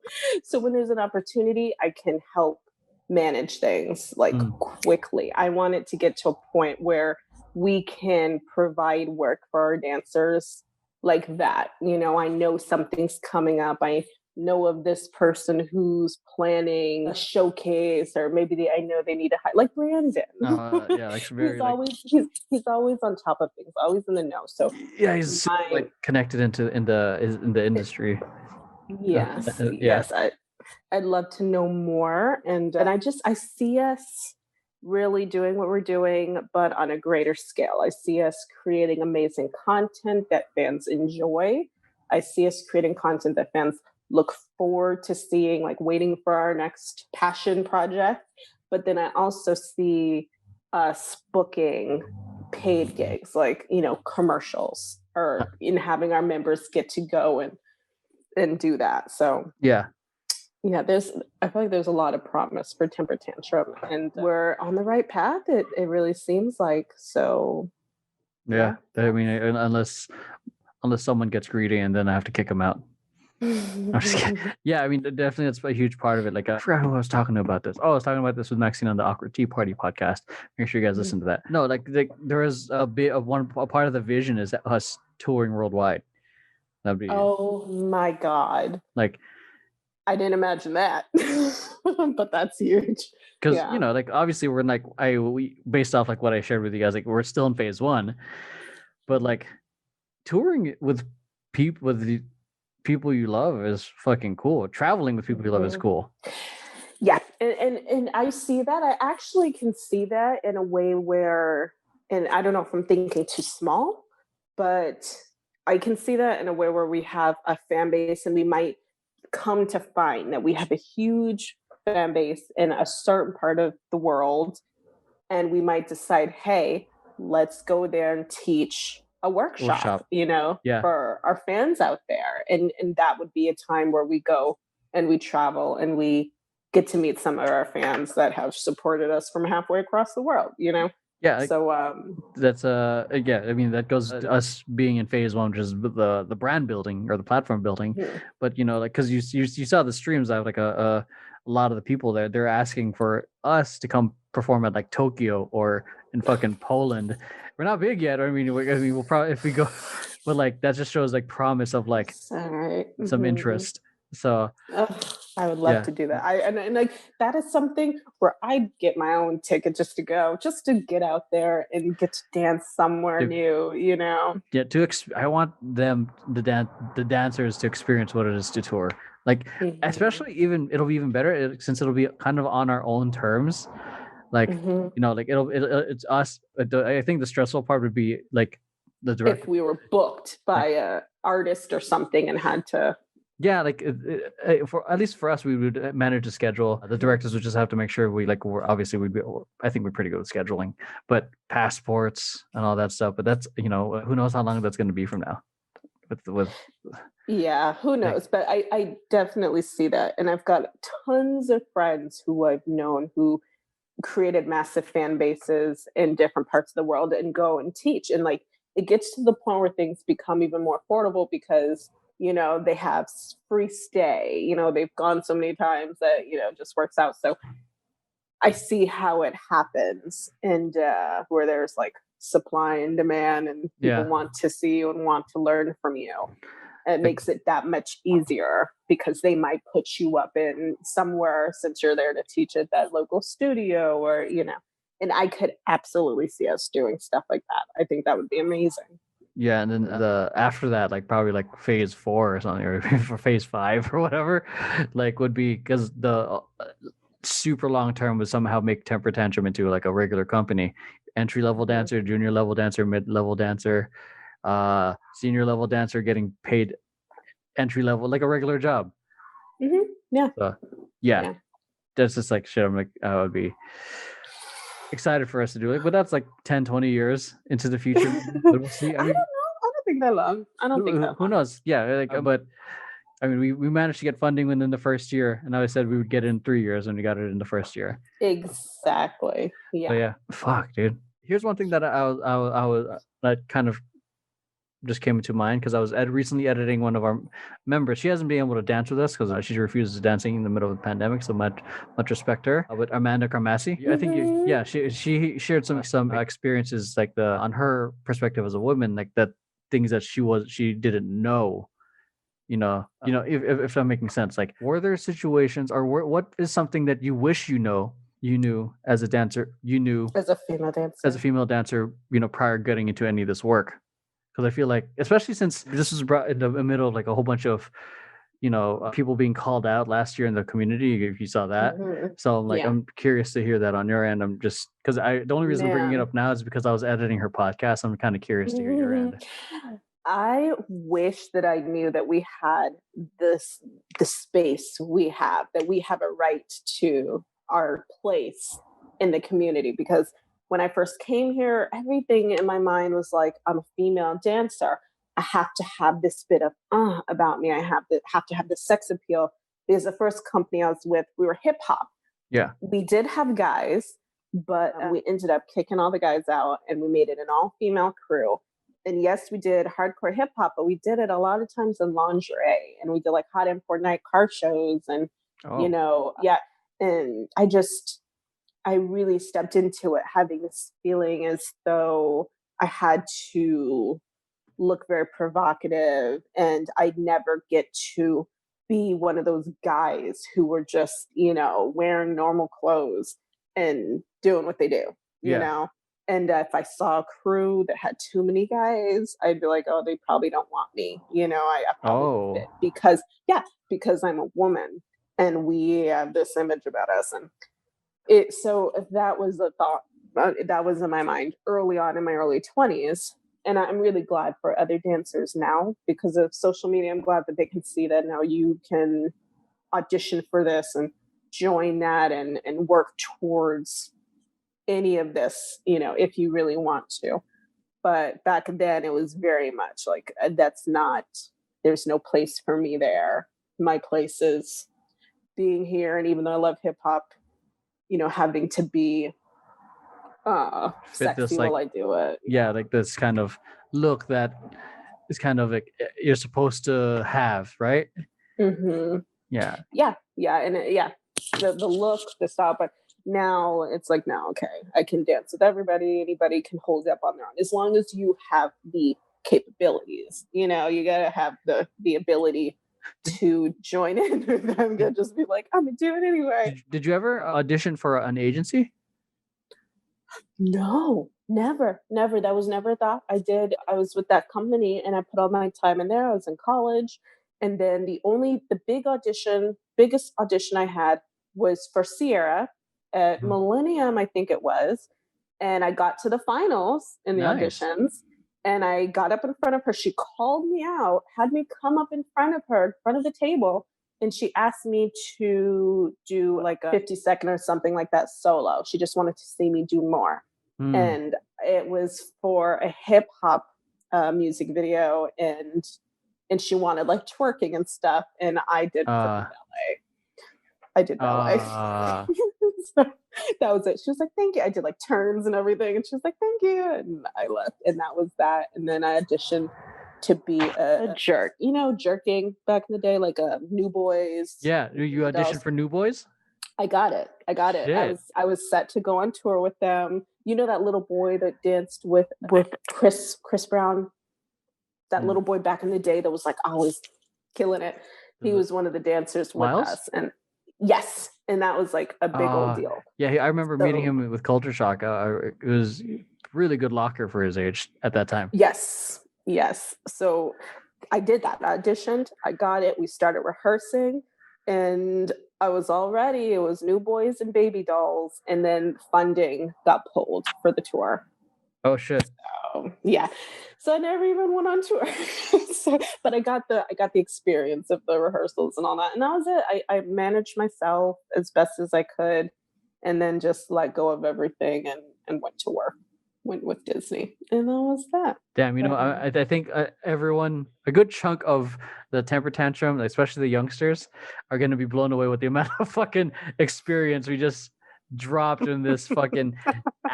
So when there's an opportunity, I can help manage things like quickly. I want it to get to a point where we can provide work for our dancers like that. I know something's coming up. I know of this person who's planning a showcase, or maybe I know they need to hire, like Brandon. Yeah, like very, he's always on top of things, always in the know. So yeah, he's like connected in the industry. Yes, yes. I'd love to know more, and I see us really doing what we're doing, but on a greater scale. I see us creating amazing content that fans enjoy. I see us creating content that fans look forward to seeing, like waiting for our next passion project. But then I also see us booking paid gigs, like, commercials, or in having our members get to go and do that. So yeah, I feel like there's a lot of promise for Temper Tantrum, and we're on the right path. It really seems like. So yeah. I mean, unless someone gets greedy and then I have to kick them out. I'm just kidding. Yeah, I mean, definitely that's a huge part of it. Like, I forgot who I was talking about this. Oh, I was talking about this with Maxine on the Awkward Tea Party podcast. Make sure you guys listen to that. No, like there is a part of the vision is us touring worldwide. That'd be, oh my God. Like, I didn't imagine that, but that's huge. Because like obviously we're like we based off like what I shared with you guys, like we're still in phase 1, but like touring with the people you love is fucking cool. Traveling with people you love is cool. Yeah, and I see that. I actually can see that in a way where, and I don't know if I'm thinking too small, but I can see that in a way where we have a fan base, and we might come to find that we have a huge fan base in a certain part of the world, and we might decide, hey, let's go there and teach a workshop. For our fans out there, and that would be a time where we go and we travel and we get to meet some of our fans that have supported us from halfway across the world. Yeah. So that's yeah. I mean, that goes to us being in phase 1, which is the brand building or the platform building. Mm-hmm. But like because you saw the streams, I have like a lot of the people there. They're asking for us to come perform at like Tokyo or in fucking Poland. We're not big yet. I mean, we'll probably if we go, but like that just shows like promise of like some interest. So I would love to do that. And like that is something where I'd get my own ticket just to go, just to get out there and get to dance somewhere new. Yeah, I want them the dancers to experience what it is to tour. Like especially it'll be even better since it'll be kind of on our own terms. Like like it's us. I think the stressful part would be like the director. If we were booked by a artist or something and had to Yeah, like for at least for us, we would manage to schedule. The directors would just have to make sure we're obviously I think we're pretty good at scheduling, but passports and all that stuff. But that's who knows how long that's going to be from now. With Yeah, who knows? But I definitely see that, and I've got tons of friends who I've known who created massive fan bases in different parts of the world and go and teach, and like it gets to the point where things become even more affordable because they have free stay, they've gone so many times that it just works out. So I see how it happens, and where there's like supply and demand and people want to see you and want to learn from you. It makes it that much easier because they might put you up in somewhere, since you're there to teach at that local studio, or and I could absolutely see us doing stuff like that. I think that would be amazing. Yeah, and then after that, like probably like phase 4 or something, or for phase 5 or whatever, like would be because the super long term would somehow make Temper Tantrum into like a regular company. Entry level dancer, junior level dancer, mid level dancer, senior level dancer getting paid entry level like a regular job. Mm-hmm. Yeah. So, yeah, that's just like shit. I'm like, I would be excited for us to do it, but that's like 10-20 years into the future. But we'll see. I don't know. I don't think that long. I don't think that long. Who knows? Yeah, like, but I mean, we managed to get funding within the first year, and I said we would get it in 3 years, and we got it in the first year. Exactly. Yeah. So yeah, fuck, dude. Here's one thing that I was that kind of just came into mind because I was recently editing one of our members. She hasn't been able to dance with us because she refuses dancing in the middle of the pandemic. So much respect to her. But Amanda Carmassi, I think she shared some experiences like on her perspective as a woman, like that things that she didn't know. If I'm making sense, like were there situations or what is something that you wish you knew as a dancer, as a female dancer, prior getting into any of this work? Because I feel like, especially since this was brought in the middle of like a whole bunch of, people being called out last year in the community, if you saw that. Mm-hmm. So I'm like, I'm curious to hear that on your end. I'm just, because the only reason I'm bringing it up now is because I was editing her podcast. I'm kind of curious to hear your end. I wish that I knew that we had the space we have, that we have a right to our place in the community, because when I first came here, everything in my mind was like, I'm a female dancer. I have to have this bit of about me. I have to have the sex appeal. Because the first company I was with, we were hip hop. Yeah. We did have guys, but we ended up kicking all the guys out and we made it an all-female crew. And yes, we did hardcore hip hop, but we did it a lot of times in lingerie, and we did like hot import night car shows, and and I really stepped into it having this feeling as though I had to look very provocative, and I'd never get to be one of those guys who were just, wearing normal clothes and doing what they do, you know? And if I saw a crew that had too many guys, I'd be like, oh, they probably don't want me. I probably fit because I'm a woman and we have this image about us. And so that was a thought that was in my mind early on in my early 20s. And I'm really glad for other dancers now because of social media. I'm glad that they can see that now you can audition for this and join that and work towards any of this, if you really want to. But back then it was very much like, there's no place for me there. My place is being here. And even though I love hip hop, having to be sexy this, like, while I do it. Yeah, like this kind of look that is kind of like you're supposed to have, right? Mm-hmm. Yeah. And the look, the style, but now it's like, no, okay, I can dance with everybody. Anybody can hold up on their own as long as you have the capabilities. You gotta have the ability to join in with them. To just be like, I'm gonna do it anyway. Did you ever audition for an agency? No, never. That was never a thought. I was with that company and I put all my time in there. I was in college. And then the biggest audition I had was for Sierra at Millennium, I think it was. And I got to the finals in the auditions. And I got up in front of her. She called me out, had me come up in front of her, in front of the table. And she asked me to do like a 50-second or something like that solo. She just wanted to see me do more. And it was for a hip hop music video. And she wanted like twerking and stuff. And I did ballet. I did ballet. So that was it. She was like, thank you. I did like turns and everything. And she was like, thank you. And I left. And that was that. And then I auditioned to be a jerk. You know, jerking back in the day, like New Boys. Yeah. You auditioned for New Boys? I got it. Shit. I was set to go on tour with them. You know that little boy that danced with Chris Brown? That little boy back in the day that was like always killing it. He was one of the dancers with us. And yes. And that was like a big old deal. Yeah, I remember meeting him with Culture Shock. It was really good locker for his age at that time. Yes. So I did that. I auditioned. I got it. We started rehearsing. And I was all ready. It was New Boys and Baby Dolls. And then funding got pulled for the tour. Oh, shit. So, yeah. So I never even went on tour. But I got the experience of the rehearsals and all that. And that was it. I managed myself as best as I could and then just let go of everything and went to work. Went with Disney. And that was that. Damn, I think everyone, a good chunk of the Temper Tantrum, especially the youngsters, are going to be blown away with the amount of fucking experience we just dropped in this fucking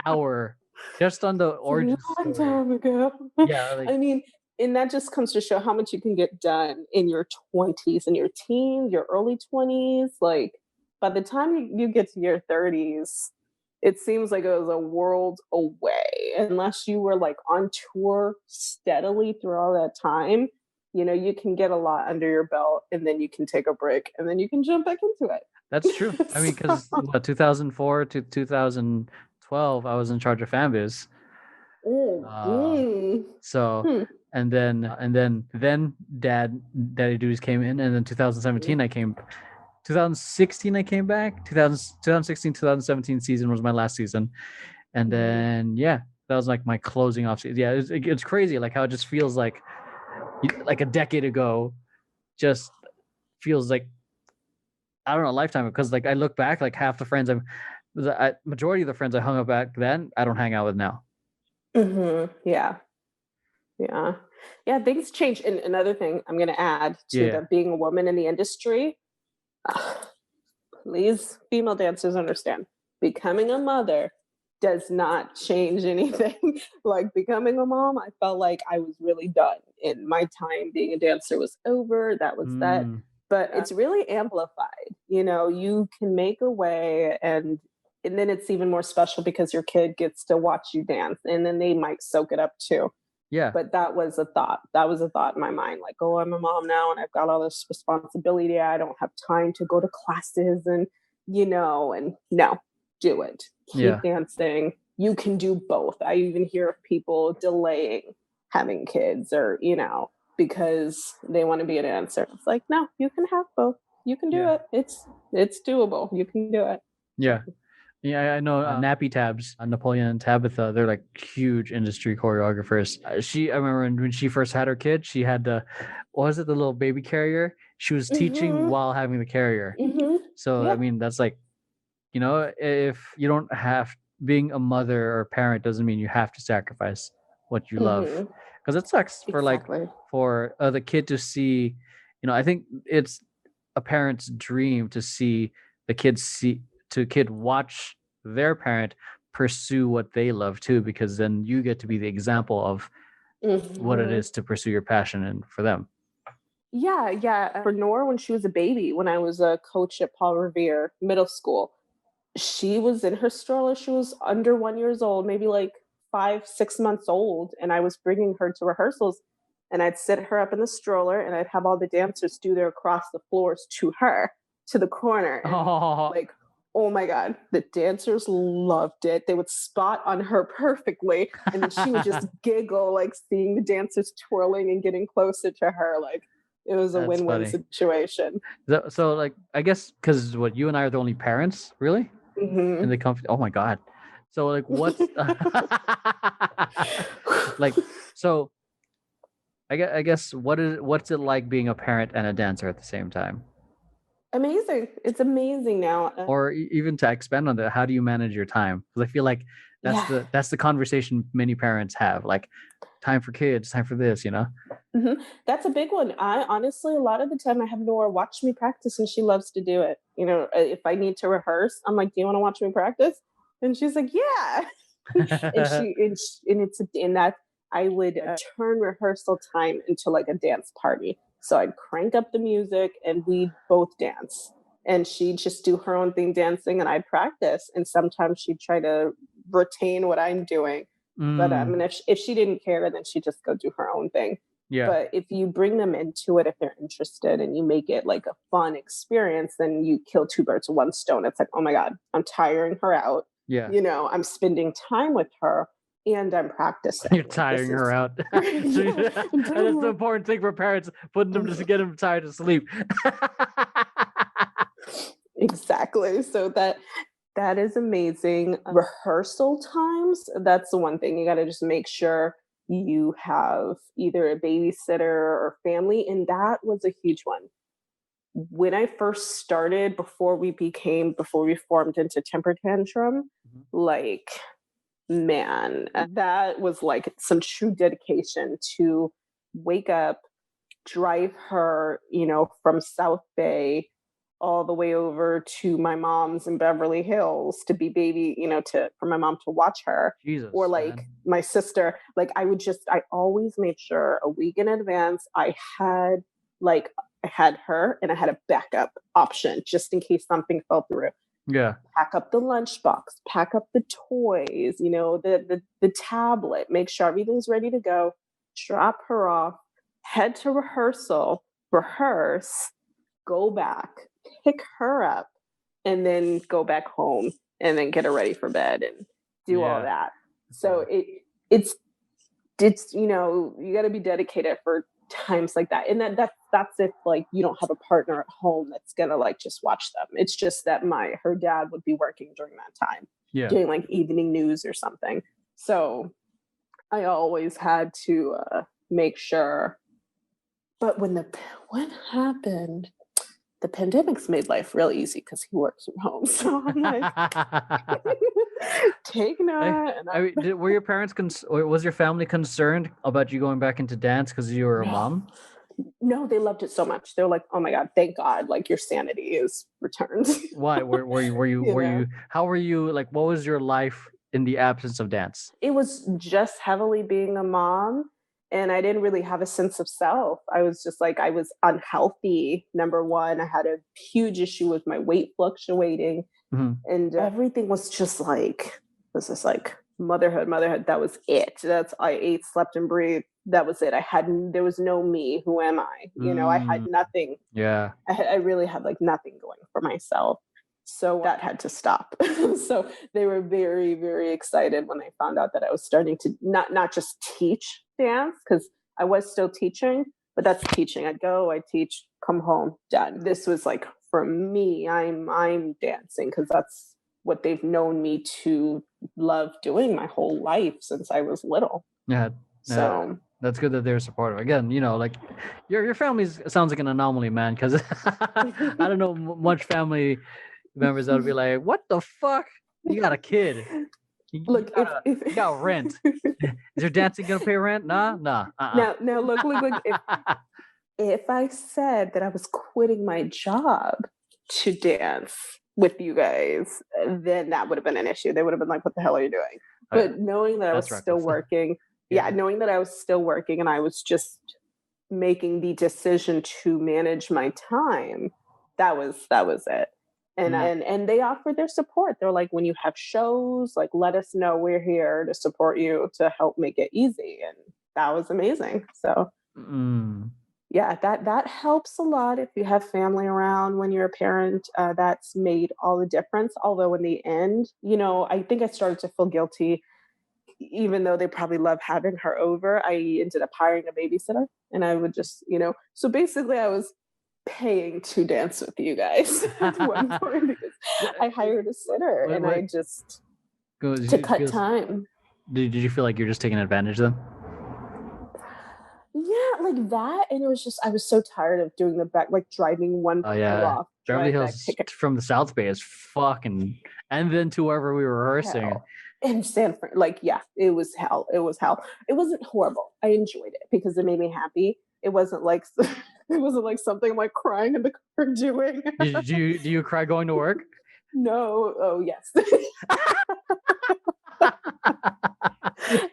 hour. Just on the origin story. A long time ago. Yeah, I mean, and that just comes to show how much you can get done in your 20s and your teens, your early 20s. Like, by the time you get to your 30s, it seems like it was a world away. Unless you were like on tour steadily through all that time, you know, you can get a lot under your belt and then you can take a break and then you can jump back into it. That's true. I mean, because 2004 to 2012, I was in charge of Fanbiz. So and then Daddy Duties came in, and then 2017 I came. 2016 I came back. 2016 2017 season was my last season, and then that was like my closing off season. Yeah, it's crazy like how it just feels like a decade ago. Just feels like, I don't know, a lifetime, because like I look back, like half the friends majority of the friends I hung out back then, I don't hang out with now. Yeah. Things change. And another thing I'm going to add to that, being a woman in the industry, please, female dancers, understand, becoming a mother does not change anything. Like becoming a mom, I felt like I was really done. And my time being a dancer was over. That was that. But it's really amplified. You know, you can make a way, and then it's even more special because your kid gets to watch you dance, and then they might soak it up too. Yeah. But that was a thought. That was a thought in my mind. Like, oh, I'm a mom now and I've got all this responsibility. I don't have time to go to classes and, you know, and no, do it. Keep dancing. You can do both. I even hear of people delaying having kids, or, you know, because they want to be a dancer. It's like, no, you can have both. You can do it. It's doable. You can do it. Yeah. Yeah, I know Nappy Tabs, Napoleon and Tabitha, they're like huge industry choreographers. I remember when she first had her kid, she had the little baby carrier? She was teaching while having the carrier. So, I mean, that's like, you know, if you don't have, being a mother or parent doesn't mean you have to sacrifice what you love. Because it sucks for the kid to see, you know, I think it's a parent's dream to see the kid watch their parent pursue what they love too, because then you get to be the example of what it is to pursue your passion and for them. Yeah. For Nora, when she was a baby, when I was a coach at Paul Revere Middle School, she was in her stroller. She was under 1 year old, maybe like 5-6 months old. And I was bringing her to rehearsals, and I'd sit her up in the stroller and I'd have all the dancers do their across the floors to her, to the corner. And like, oh my God, the dancers loved it. They would spot on her perfectly. And then she would just giggle, like seeing the dancers twirling and getting closer to her. Like, it was a win-win situation. So like, I guess, because you and I are the only parents, really? In the company. Oh my God. So like what's like so I guess what's it like being a parent and a dancer at the same time? Amazing. It's amazing now. Or even to expand on that, how do you manage your time? Because I feel like that's the conversation many parents have, like time for kids, time for this, you know? Mm-hmm. That's a big one. I honestly, a lot of the time I have Nora watch me practice and she loves to do it. You know, if I need to rehearse, I'm like, do you want to watch me practice? And she's like, yeah. and that I would turn rehearsal time into like a dance party. So I'd crank up the music and we'd both dance. And she'd just do her own thing dancing and I'd practice. And sometimes she'd try to retain what I'm doing. But I mean, if she didn't care, then she'd just go do her own thing. Yeah. But if you bring them into it, if they're interested and you make it like a fun experience, then you kill two birds with one stone. It's like, oh my God, I'm tiring her out. Yeah. You know, I'm spending time with her and I'm practicing. You're tiring her out. And that's the important thing for parents, putting them to get them tired to sleep. Exactly. So that is amazing. Rehearsal times, that's the one thing. You got to just make sure you have either a babysitter or family. And that was a huge one. When I first started, before we formed into Temper Tantrum, like, man, that was like some true dedication to wake up, drive her, you know, from South Bay all the way over to my mom's in Beverly Hills to be baby, you know, for my mom to watch her. Jesus, or like man. My sister, like I always made sure a week in advance I had her and I had a backup option just in case something fell through. Yeah. Pack up the lunchbox, pack up the toys, you know, the tablet, make sure everything's ready to go, drop her off, head to rehearsal, rehearse, go back, pick her up, and then go back home and then get her ready for bed and do all that. So it's you know, you got to be dedicated for times like that. And that's if like you don't have a partner at home that's gonna like just watch them. It's just that her dad would be working during that time, doing like evening news or something. So I always had to make sure. But what happened? The pandemic's made life real easy because he works from home. So I'm like, take note. Were your parents or was your family concerned about you going back into dance because you were a mom? No, they loved it so much. They're like, oh my God, thank God, like your sanity is returned. Why? Were you how were you, like, what was your life in the absence of dance? It was just heavily being a mom. And I didn't really have a sense of self. I was just like, I was unhealthy. Number one, I had a huge issue with my weight fluctuating. Mm-hmm. And everything was just like, this is like motherhood. That was it. I ate, slept, and breathed. That was it. There was no me. Who am I? You know, I had nothing. Yeah. I really had like nothing going for myself. So that had to stop. So they were very, very excited when they found out that I was starting to not just teach dance, because I was still teaching, but that's teaching. I'd go, I'd teach, come home, done. This was like, for me, I'm dancing because that's what they've known me to love doing my whole life since I was little. Yeah. So that's good that they're supportive. Again, you know, like your family sounds like an anomaly, man, because I don't know much family members that would be like, what the fuck? You got a kid. You got rent. Is your dancing gonna pay rent? Nah. Now look. If I said that I was quitting my job to dance with you guys, then that would have been an issue. They would have been like, what the hell are you doing? But knowing that I was still working, knowing that I was still working and I was just making the decision to manage my time, that was it. And they offered their support. They're like, when you have shows, like, let us know. We're here to support you, to help make it easy. And that was amazing. So yeah, that helps a lot if you have family around when you're a parent. That's made all the difference. Although in the end, you know, I think I started to feel guilty, even though they probably love having her over. I ended up hiring a babysitter, and I would just, you know, so basically I was paying to dance with you guys at one point because I hired a sitter and I just to cut time. Did you feel like you're just taking advantage of them? Yeah, like that. And it was just, I was so tired of doing the back, like driving one car off. Beverly Hills from the South Bay is fucking, and then to wherever we were rehearsing. Hell. In San Fran, like, yeah, it was hell. It was hell. It wasn't horrible. I enjoyed it because it made me happy. It wasn't like something I'm like crying in the car doing. Do you cry going to work? No. Oh, yes.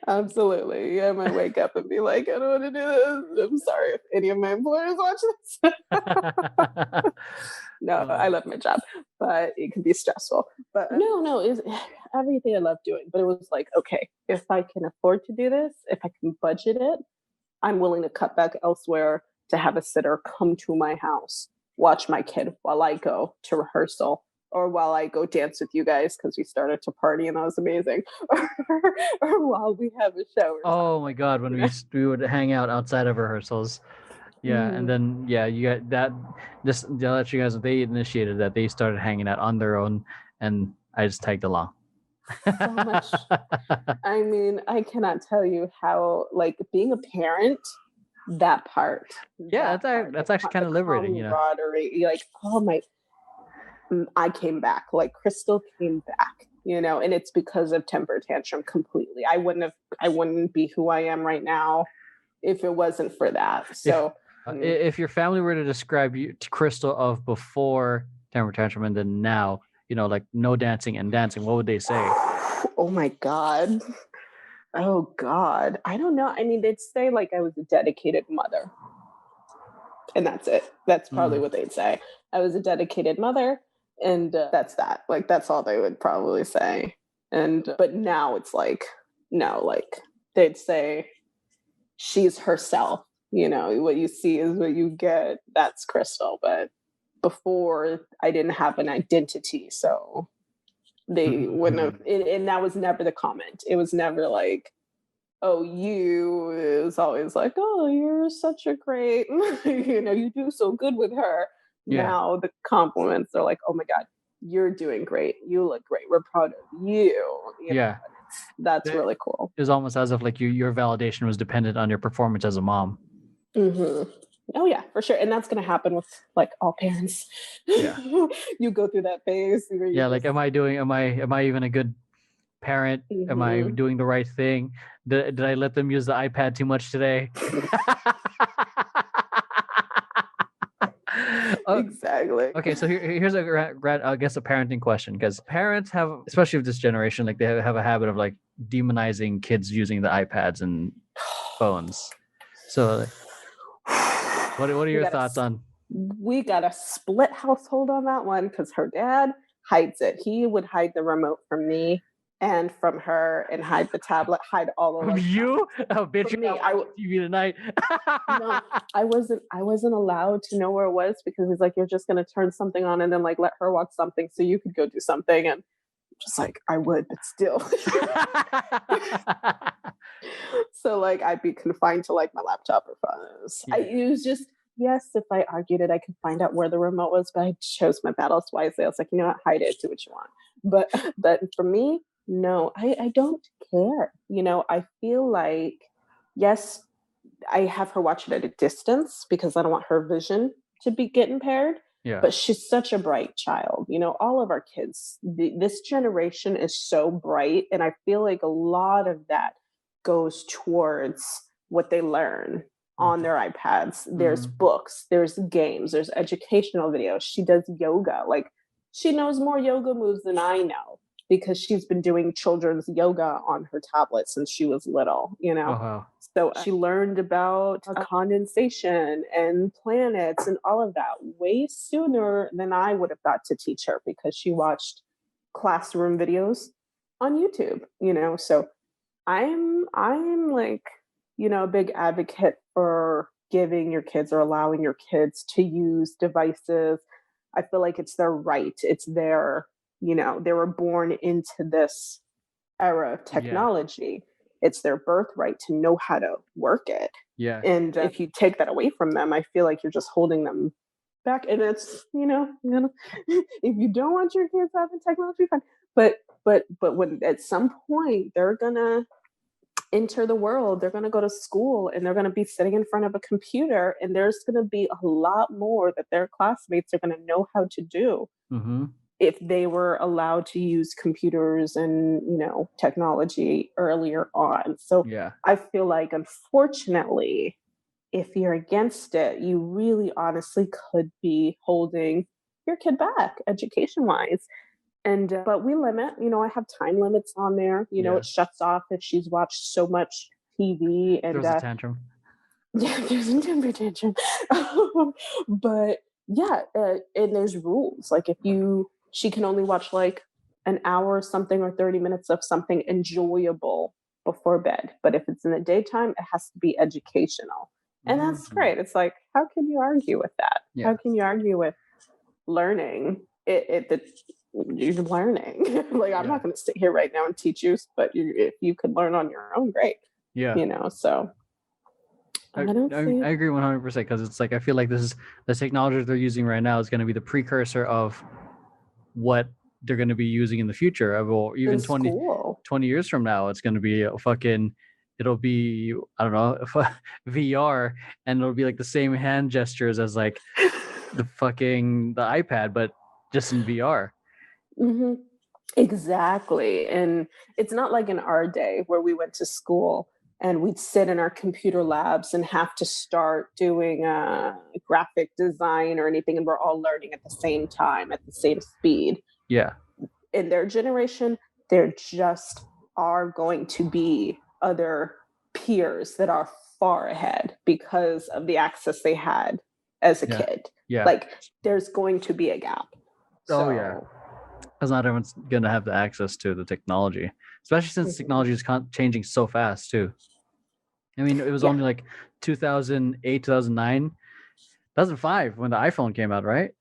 Absolutely. Yeah, I might wake up and be like, I don't want to do this. I'm sorry if any of my employers watch this. No, I love my job, but it can be stressful. But no, it's everything I love doing. But it was like, okay, if I can afford to do this, if I can budget it, I'm willing to cut back elsewhere to have a sitter come to my house, watch my kid while I go to rehearsal, or while I go dance with you guys because we started to party and that was amazing, or while we have a show. Oh my God, when we would hang out outside of rehearsals. Yeah, and then you got that. Just to let you guys, they initiated that. They started hanging out on their own, and I just tagged along. So much. I mean, I cannot tell you how, like, being a parent, that part. Yeah, that's actually kind of liberating, you know. Like, oh my, I came back. Like, Krystle came back, you know, and it's because of Temper Tantrum completely. I wouldn't be who I am right now if it wasn't for that. So. If your family were to describe you to Krystle of before Temper Tantrum and then now, you know, like no dancing and dancing, what would they say? Oh my God. Oh God. I don't know. I mean, they'd say like I was a dedicated mother. And that's it. That's probably what they'd say. I was a dedicated mother. And that's that. Like, that's all they would probably say. And, but now it's like, no, like they'd say she's herself. You know, what you see is what you get. That's Krystle. But before, I didn't have an identity. So they wouldn't have. And that was never the comment. It was never like, oh, you. It was always like, oh, you're such a great, you know, you do so good with her. Yeah. Now the compliments are like, oh my God, you're doing great. You look great. We're proud of you. You know? That's really cool. It was almost as if like your validation was dependent on your performance as a mom. Mm-hmm. Oh yeah, for sure. And that's going to happen with like all parents. Yeah. You go through that phase. Yeah. Like, am I even a good parent? Mm-hmm. Am I doing the right thing? Did I let them use the iPad too much today? Exactly. Okay. So here's a parenting question, because parents have, especially of this generation, like they have a habit of like demonizing kids using the iPads and phones. So what are your thoughts on? We got a split household on that one because her dad hides it. He would hide the remote from me and from her and hide the tablet, hide all of you. Oh, bitch! You're not watching TV tonight. No, I wasn't allowed to know where it was because he's like, you're just gonna turn something on and then like let her watch something so you could go do something, and just like I would, but still. So like I'd be confined to like my laptop or phones. Yeah. It was just, yes, if I argued it, I could find out where the remote was, but I chose my battles wisely. I was like, you know what, hide it, do what you want. But for me, no, I don't care. You know, I feel like, yes, I have her watch it at a distance because I don't want her vision to get impaired. Yeah. But she's such a bright child. You know, all of our kids, this generation is so bright. And I feel like a lot of that goes towards what they learn on their iPads. There's books, there's games, there's educational videos. She does yoga. Like, she knows more yoga moves than I know because she's been doing children's yoga on her tablet since she was little, you know? Uh-huh. So she learned about condensation and planets and all of that way sooner than I would have got to teach her because she watched classroom videos on YouTube, you know? So I'm like, you know, a big advocate for giving your kids or allowing your kids to use devices. I feel like it's their right. It's their, you know, they were born into this era of technology. Yeah. It's their birthright to know how to work it. Yeah. And if you take that away from them, I feel like you're just holding them back. And it's, you know, if you don't want your kids having technology, fine. But but when at some point they're gonna enter the world, they're gonna go to school and they're gonna be sitting in front of a computer, and there's gonna be a lot more that their classmates are gonna know how to do if they were allowed to use computers and technology earlier on. So I feel like, unfortunately, if you're against it, you really honestly could be holding your kid back education wise. And but we limit, I have time limits on there. It shuts off if she's watched so much TV. And there's a tantrum. Yeah, there's a temper tantrum. But yeah, and there's rules. Like she can only watch like an hour or something, or 30 minutes of something enjoyable before bed. But if it's in the daytime, it has to be educational. And that's great. It's like, how can you argue with that? How can you argue with learning? You're learning. Like, I'm not going to sit here right now and teach you, but if you could learn on your own, great. So I agree 100%, because it's like, I feel like this is the technology they're using right now is going to be the precursor of what they're going to be using in the future. Well, even 20 years from now, it's going to be it'll be, I don't know, VR, and it'll be like the same hand gestures as like the iPad, but just in VR. Exactly. And it's not like in our day where we went to school and we'd sit in our computer labs and have to start doing graphic design or anything, and we're all learning at the same time, at the same speed. Yeah. In their generation, there just are going to be other peers that are far ahead because of the access they had as a kid. Yeah. Like, there's going to be a gap. Because not everyone's going to have the access to the technology, especially since technology is changing so fast too. I mean, it was only like 2008, 2009, 2005 when the iPhone came out, right?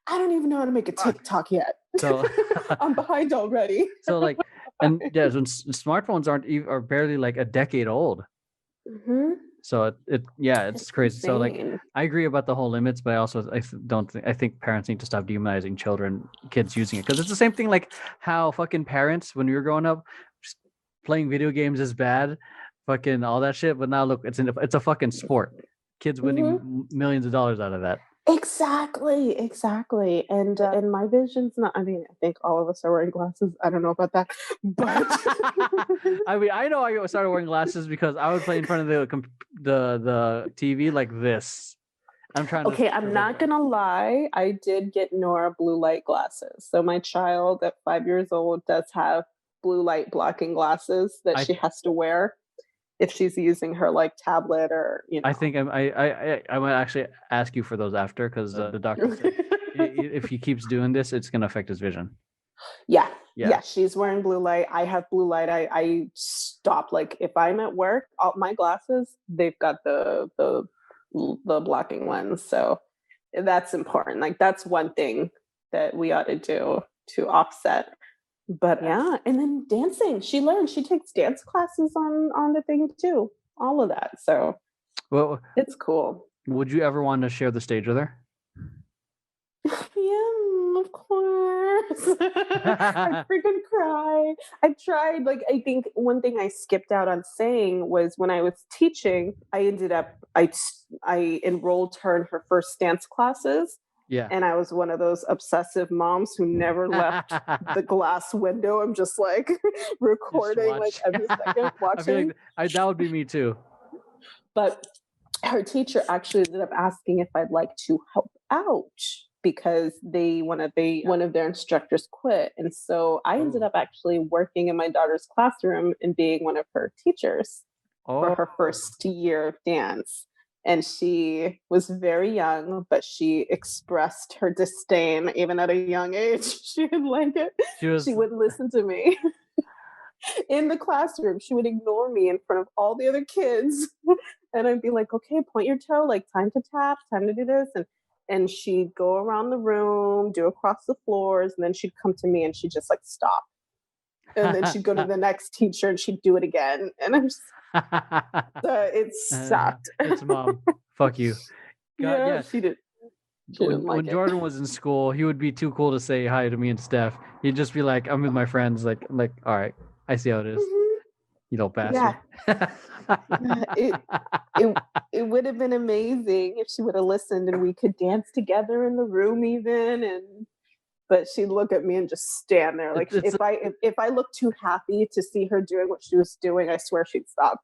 I don't even know how to make a TikTok yet. So I'm behind already. So like, and smartphones are barely like a decade old. So it's crazy. Insane. So like, I agree about the whole limits, but I think parents need to stop demonizing kids using it, because it's the same thing like how fucking parents, when we were growing up, just playing video games is bad, fucking all that shit. But now look, it's a fucking sport. Kids winning millions of dollars out of that. Exactly. And my vision's not, I mean, I think all of us are wearing glasses. I don't know about that, but I mean, I know I started wearing glasses because I would play in front of the TV like this. I'm not gonna lie, I did get Nora blue light glasses. So my child at 5 years old does have blue light blocking glasses that she has to wear if she's using her like tablet or I think I might actually ask you for those after, because the doctor said if he keeps doing this, it's gonna affect his vision. Yeah, she's wearing blue light. I have blue light. I stop, like, if I'm at work, all my glasses, they've got the blocking lens, so that's important. Like, that's one thing that we ought to do to offset. But and then dancing. She takes dance classes on the thing too. All of that. So it's cool. Would you ever want to share the stage with her? Yeah, of course. I freaking cry. I tried. Like, I think one thing I skipped out on saying was, when I was teaching, I enrolled her in her first dance classes. Yeah. And I was one of those obsessive moms who never left the glass window. I'm just like recording like every second, watching. I feel like that would be me too. But her teacher actually ended up asking if I'd like to help out, because one of their instructors quit. And so I ended up actually working in my daughter's classroom and being one of her teachers for her first year of dance. And she was very young, but she expressed her disdain even at a young age. She didn't like it. She wouldn't listen to me. In the classroom, she would ignore me in front of all the other kids. And I'd be like, okay, point your toe, like, time to tap, time to do this. And she'd go around the room, do across the floors, and then she'd come to me and she'd just like stop. And then she'd go to the next teacher and she'd do it again. And I'm just it sucked. It's mom. Fuck you. God, yeah, she did. when Jordan was in school, he would be too cool to say hi to me and Steph. He'd just be like, "I'm with my friends." Like, all right, I see how it is. You little bastard. Yeah. It would have been amazing if she would have listened and we could dance together in the room even. But she'd look at me and just stand there. Like if I looked too happy to see her doing what she was doing, I swear she'd stop.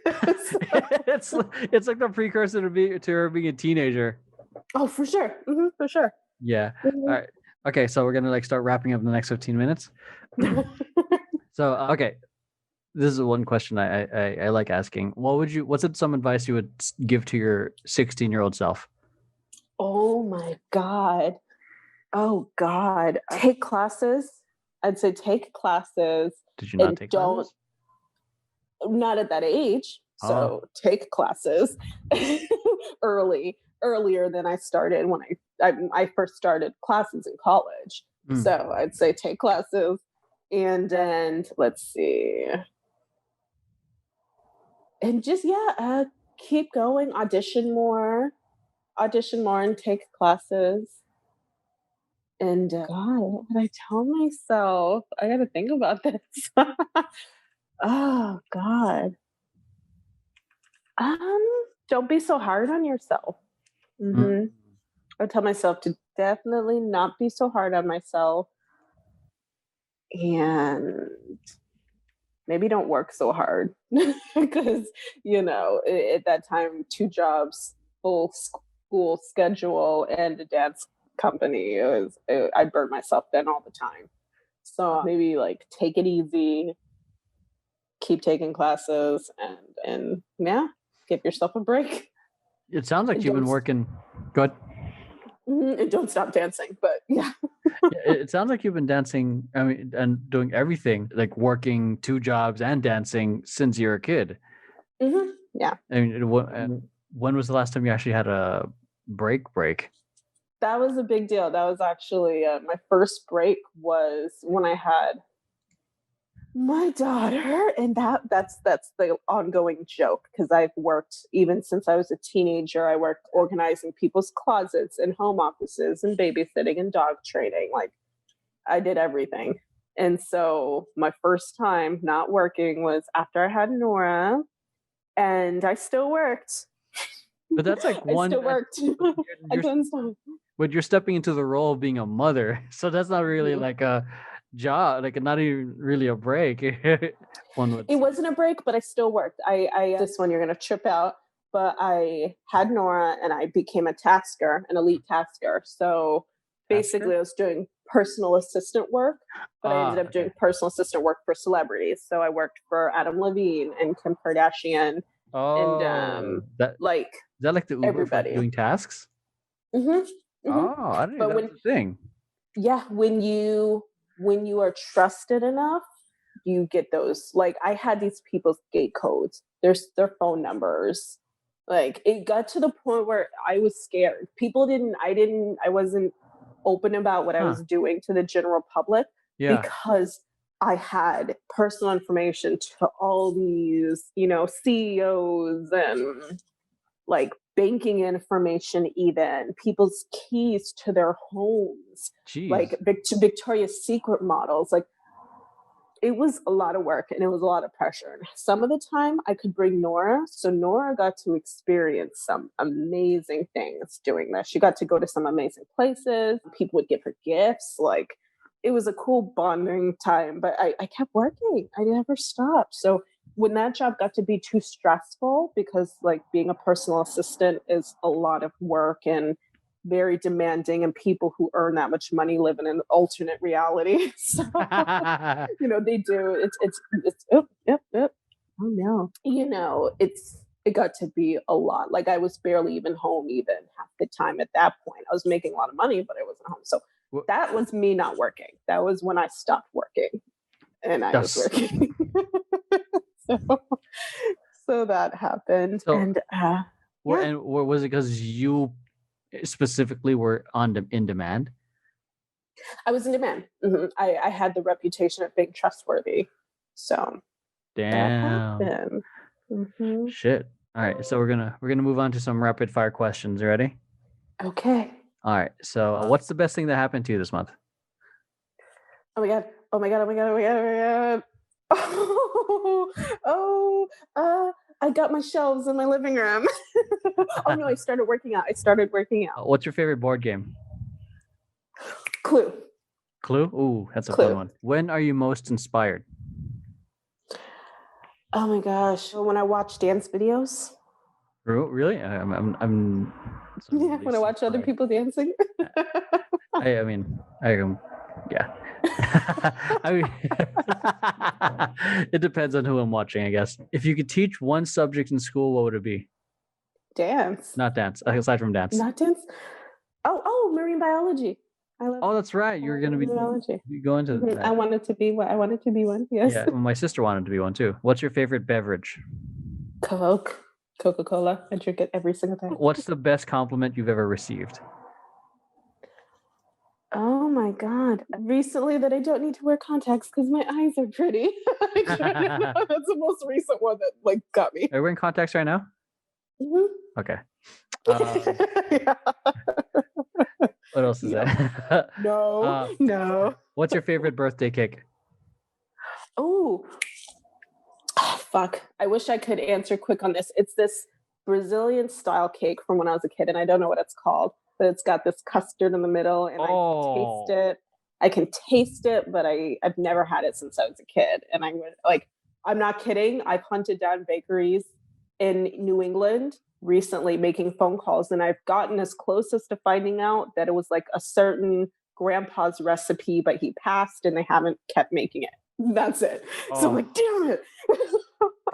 It's like the precursor to her being a teenager. Oh, for sure. For sure. Yeah. All right. Okay, so we're gonna start wrapping up in the next 15 minutes. So okay, this is one question I like asking. What's some advice you would give to your 16-year-old self? Oh my God. Take classes. I'd say take classes. Did you not take classes? Not at that age. So take classes earlier than I started when I first started classes in college. So I'd say take classes, and then let's see, and just keep going, audition more and take classes. And God, what would I tell myself? I got to think about this. Oh God. Don't be so hard on yourself. I tell myself to definitely not be so hard on myself, and maybe don't work so hard because at that time, 2 jobs, full school schedule, and a dance company. I burnt myself thin all the time. So maybe take it easy, keep taking classes, and give yourself a break. It sounds like you've been working. Good. And don't stop dancing, but yeah. It sounds like you've been dancing. I mean, and doing everything, like working 2 jobs and dancing since you're a kid. Yeah. I mean, when was the last time you actually had a break? That was a big deal. That was actually my first break was when I had my daughter, and that's the ongoing joke, because I've worked even since I was a teenager. I worked organizing people's closets and home offices and babysitting and dog training. Like, I did everything. And so my first time not working was after I had Nora, and I still worked. But that's like I still worked. I couldn't stop. But you're stepping into the role of being a mother, so that's not really like a job, like not even really a break. It wasn't a break, but I still worked. This one you're gonna trip out, but I had Nora and I became an elite tasker. So basically I was doing personal assistant work, but I ended up doing personal assistant work for celebrities. So I worked for Adam Levine and Kim Kardashian. And is that like the Uber everybody for doing tasks? Oh, I didn't know that was a thing. Yeah, when you are trusted enough, you get those. Like, I had these people's gate codes, their phone numbers. Like, it got to the point where I was scared. I wasn't open about what I was doing to the general public because I had personal information to all these, CEOs and like banking information, even people's keys to their homes. Jeez. Like Victoria's Secret models. Like, it was a lot of work and it was a lot of pressure. And some of the time I could bring Nora. So Nora got to experience some amazing things doing this. She got to go to some amazing places. People would give her gifts. Like, it was a cool bonding time, but I kept working. I never stopped. So when that job got to be too stressful, because like being a personal assistant is a lot of work and very demanding, and people who earn that much money live in an alternate reality. So, they do. Oh no. It got to be a lot. Like, I was barely even home even half the time at that point. I was making a lot of money, but I wasn't home. So that was me not working. That was when I stopped working and I was working. So that happened. And was it because you specifically were in demand? I was in demand. I had the reputation of being trustworthy. So damn. That happened. Shit. All right, so we're gonna move on to some rapid fire questions. You ready? Okay. All right. So, what's the best thing that happened to you this month? Oh my god! Oh my god! Oh my god! Oh my god! Oh my god! I got my shelves in my living room. Oh no! I started working out. What's your favorite board game? Clue. Clue? Ooh, that's a fun one. When are you most inspired? Oh my gosh! When I watch dance videos. Really? I'm yeah, when I watch other people dancing. I mean, yeah. I mean, it depends on who I'm watching, I guess. If you could teach one subject in school, what would it be? Dance. Not dance. Aside from dance. Not dance. Oh, marine biology. I love. That's right. You're going to be going to. Mm-hmm. I wanted to be one. Yes. Yeah. Well, my sister wanted to be one too. What's your favorite beverage? Coca-Cola. I drink it every single time. What's the best compliment you've ever received? Oh my god! Recently, that I don't need to wear contacts because my eyes are pretty. That's the most recent one that got me. Are you wearing contacts right now? Mm-hmm. Okay. What else is that? No. What's your favorite birthday cake? Oh, fuck. I wish I could answer quick on this. It's this Brazilian style cake from when I was a kid, and I don't know what it's called, but it's got this custard in the middle, and I can taste it, but I've never had it since I was a kid. And I'm not kidding. I've hunted down bakeries in New England recently making phone calls, and I've gotten as close as to finding out that it was like a certain grandpa's recipe, but he passed and they haven't kept making it. That's it. So I'm like, damn it.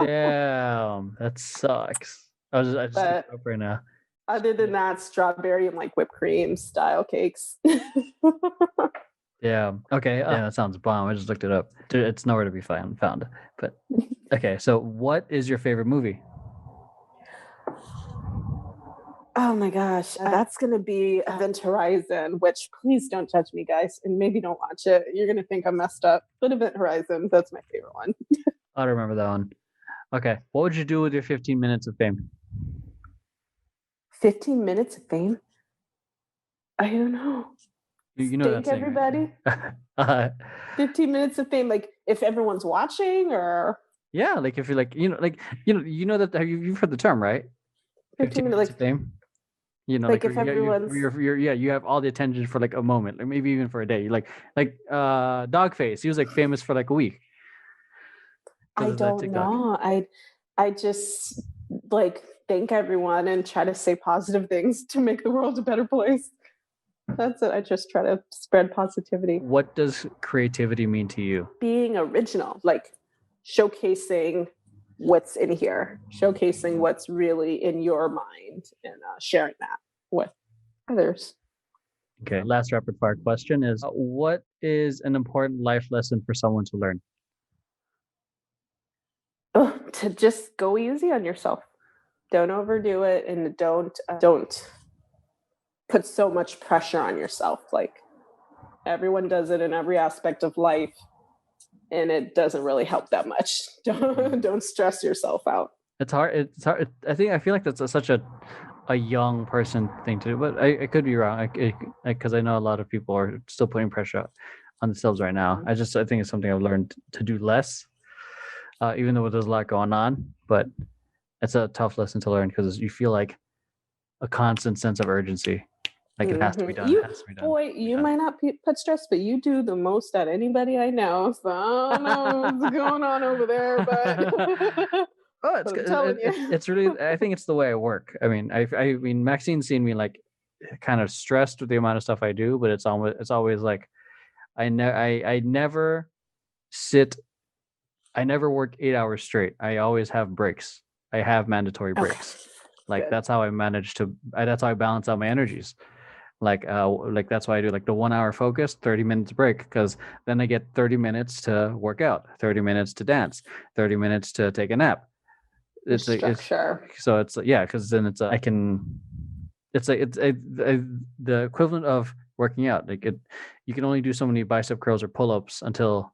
Damn, that sucks. I just looked it up right now. Other than that, strawberry and whipped cream style cakes. Yeah. Okay. Yeah, that sounds bomb. I just looked it up. It's nowhere to be found. But okay. So, what is your favorite movie? Oh my gosh, that's gonna be Event Horizon. Which, please don't judge me, guys, and maybe don't watch it. You're gonna think I'm messed up. But Event Horizon, that's my favorite one. I don't remember that one. Okay. What would you do with your 15 minutes of fame? 15 minutes of fame? I don't know. You know that saying, everybody. Right? 15 minutes of fame, like if everyone's watching, or yeah, like if you're like you know that you've heard the term, right? 15 minutes of fame. You know, like if everyone's you have all the attention for like a moment, like maybe even for a day. Like Dogface, he was like famous for like a week. I don't know. I just like thank everyone and try to say positive things to make the world a better place. That's it. I just try to spread positivity. What does creativity mean to you? Being original, like showcasing what's in here, showcasing what's really in your mind, and sharing that with others. Okay. Last rapid fire question is, what is an important life lesson for someone to learn? To just go easy on yourself. Don't overdo it, and don't put so much pressure on yourself. Like everyone does it in every aspect of life, and it doesn't really help that much. Don't stress yourself out. It's hard. I feel like that's such a young person thing to do, but I could be wrong. Because I know a lot of people are still putting pressure on themselves right now. I think it's something I've learned to do less, even though there's a lot going on. But it's a tough lesson to learn because you feel like a constant sense of urgency. Like it has to be done. Boy, you might not put stress, but you do the most out of anybody I know. So I don't know what's going on over there, but it's really. I think it's the way I work. I mean, I mean, Maxine's seen me like kind of stressed with the amount of stuff I do, but it's always like I never work 8 hours straight. I always have breaks. I have mandatory breaks. Like that's how I manage to. That's how I balance out my energies. Like that's why I do like the 1 hour focus, 30 minutes break, because then I get 30 minutes to work out, 30 minutes to dance, 30 minutes to take a nap. It's so it's because then it's the equivalent of working out. Like you can only do so many bicep curls or pull-ups until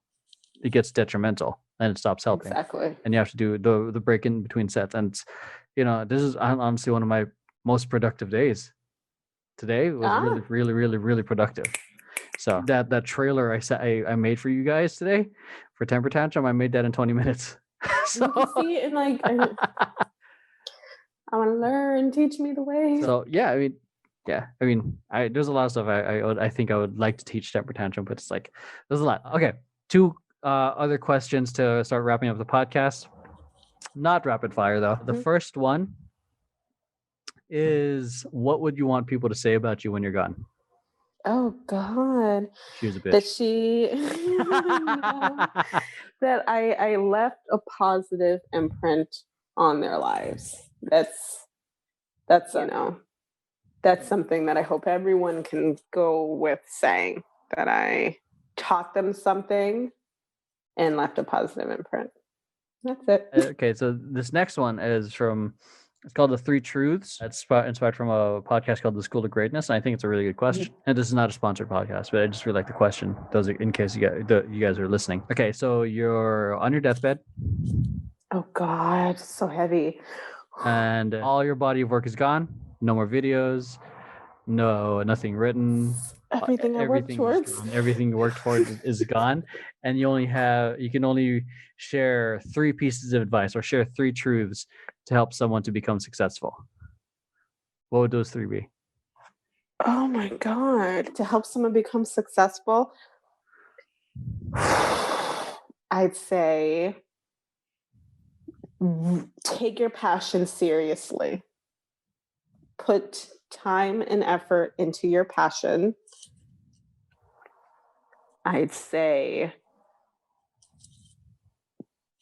it gets detrimental and it stops helping. Exactly. And you have to do the break in between sets. And this is honestly one of my most productive days today was really, really, really, really productive. So that trailer I made for you guys today for Temper Tantrum, I made that in 20 minutes. So you can see it like I want to learn, teach me the way. So yeah, I mean, there's a lot of stuff I think I would like to teach Temper Tantrum, but it's like there's a lot. Okay, 2 other questions to start wrapping up the podcast. Not rapid fire though. The first one is, what would you want people to say about you when you're gone? Oh God. She was a bitch. That she that I left a positive imprint on their lives. That's that's something that I hope everyone can go with saying, that I taught them something and left a positive imprint. That's it. Okay, so this next one is it's called The 3 Truths. It's inspired from a podcast called The School of Greatness, and I think it's a really good question. And this is not a sponsored podcast, but I just really like the question. Those are, in case you guys are listening. Okay, so you're on your deathbed. Oh God, so heavy. And all your body of work is gone. No more videos. Nothing written. Everything I worked towards. Everything you worked for is gone, and you can only share 3 pieces of advice or share 3 truths to help someone to become successful. What would those 3 be? Oh my God. To help someone become successful, I'd say take your passion seriously. Put time and effort into your passion. I'd say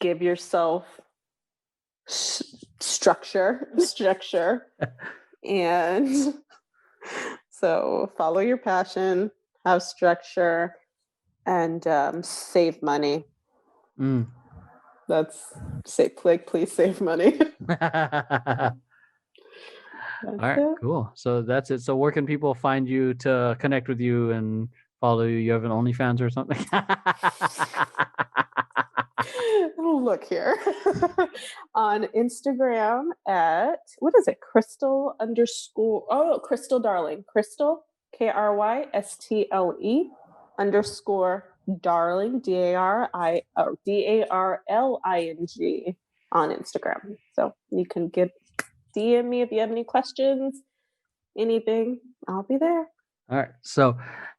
give yourself structure, and so follow your passion, have structure, and save money. Please save money. All right, cool. So that's it. So where can people find you to connect with you and follow you? You have an OnlyFans or something? Look here. On Instagram at, what is it? Krystle Darling. Krystle, Krystle _darling, DARLING on Instagram. So you can DM me if you have any questions, anything. I'll be there. All right. So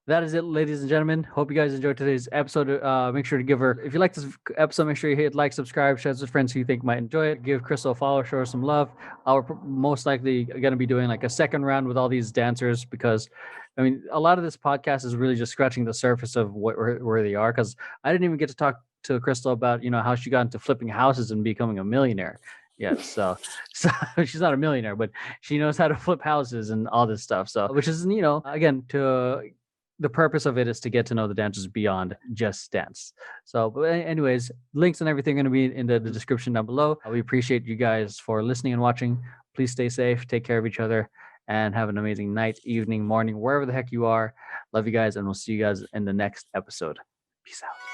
that is it, ladies and gentlemen. Hope you guys enjoyed today's episode. Make sure to give her, if you like this episode, make sure you hit like, subscribe, share with friends who you think might enjoy it. Give Krystle a follow, show her some love. We're most likely going to be doing like a second round with all these dancers, because I mean, a lot of this podcast is really just scratching the surface of where they are. Because I didn't even get to talk to Krystle about, how she got into flipping houses and becoming a millionaire. Yeah, so she's not a millionaire, but she knows how to flip houses and all this stuff. So, which is, again, the purpose of it is to get to know the dancers beyond just dance. So, but anyways, links and everything are going to be in the description down below. We appreciate you guys for listening and watching. Please stay safe, take care of each other, and have an amazing night, evening, morning, wherever the heck you are. Love you guys, and we'll see you guys in the next episode. Peace out.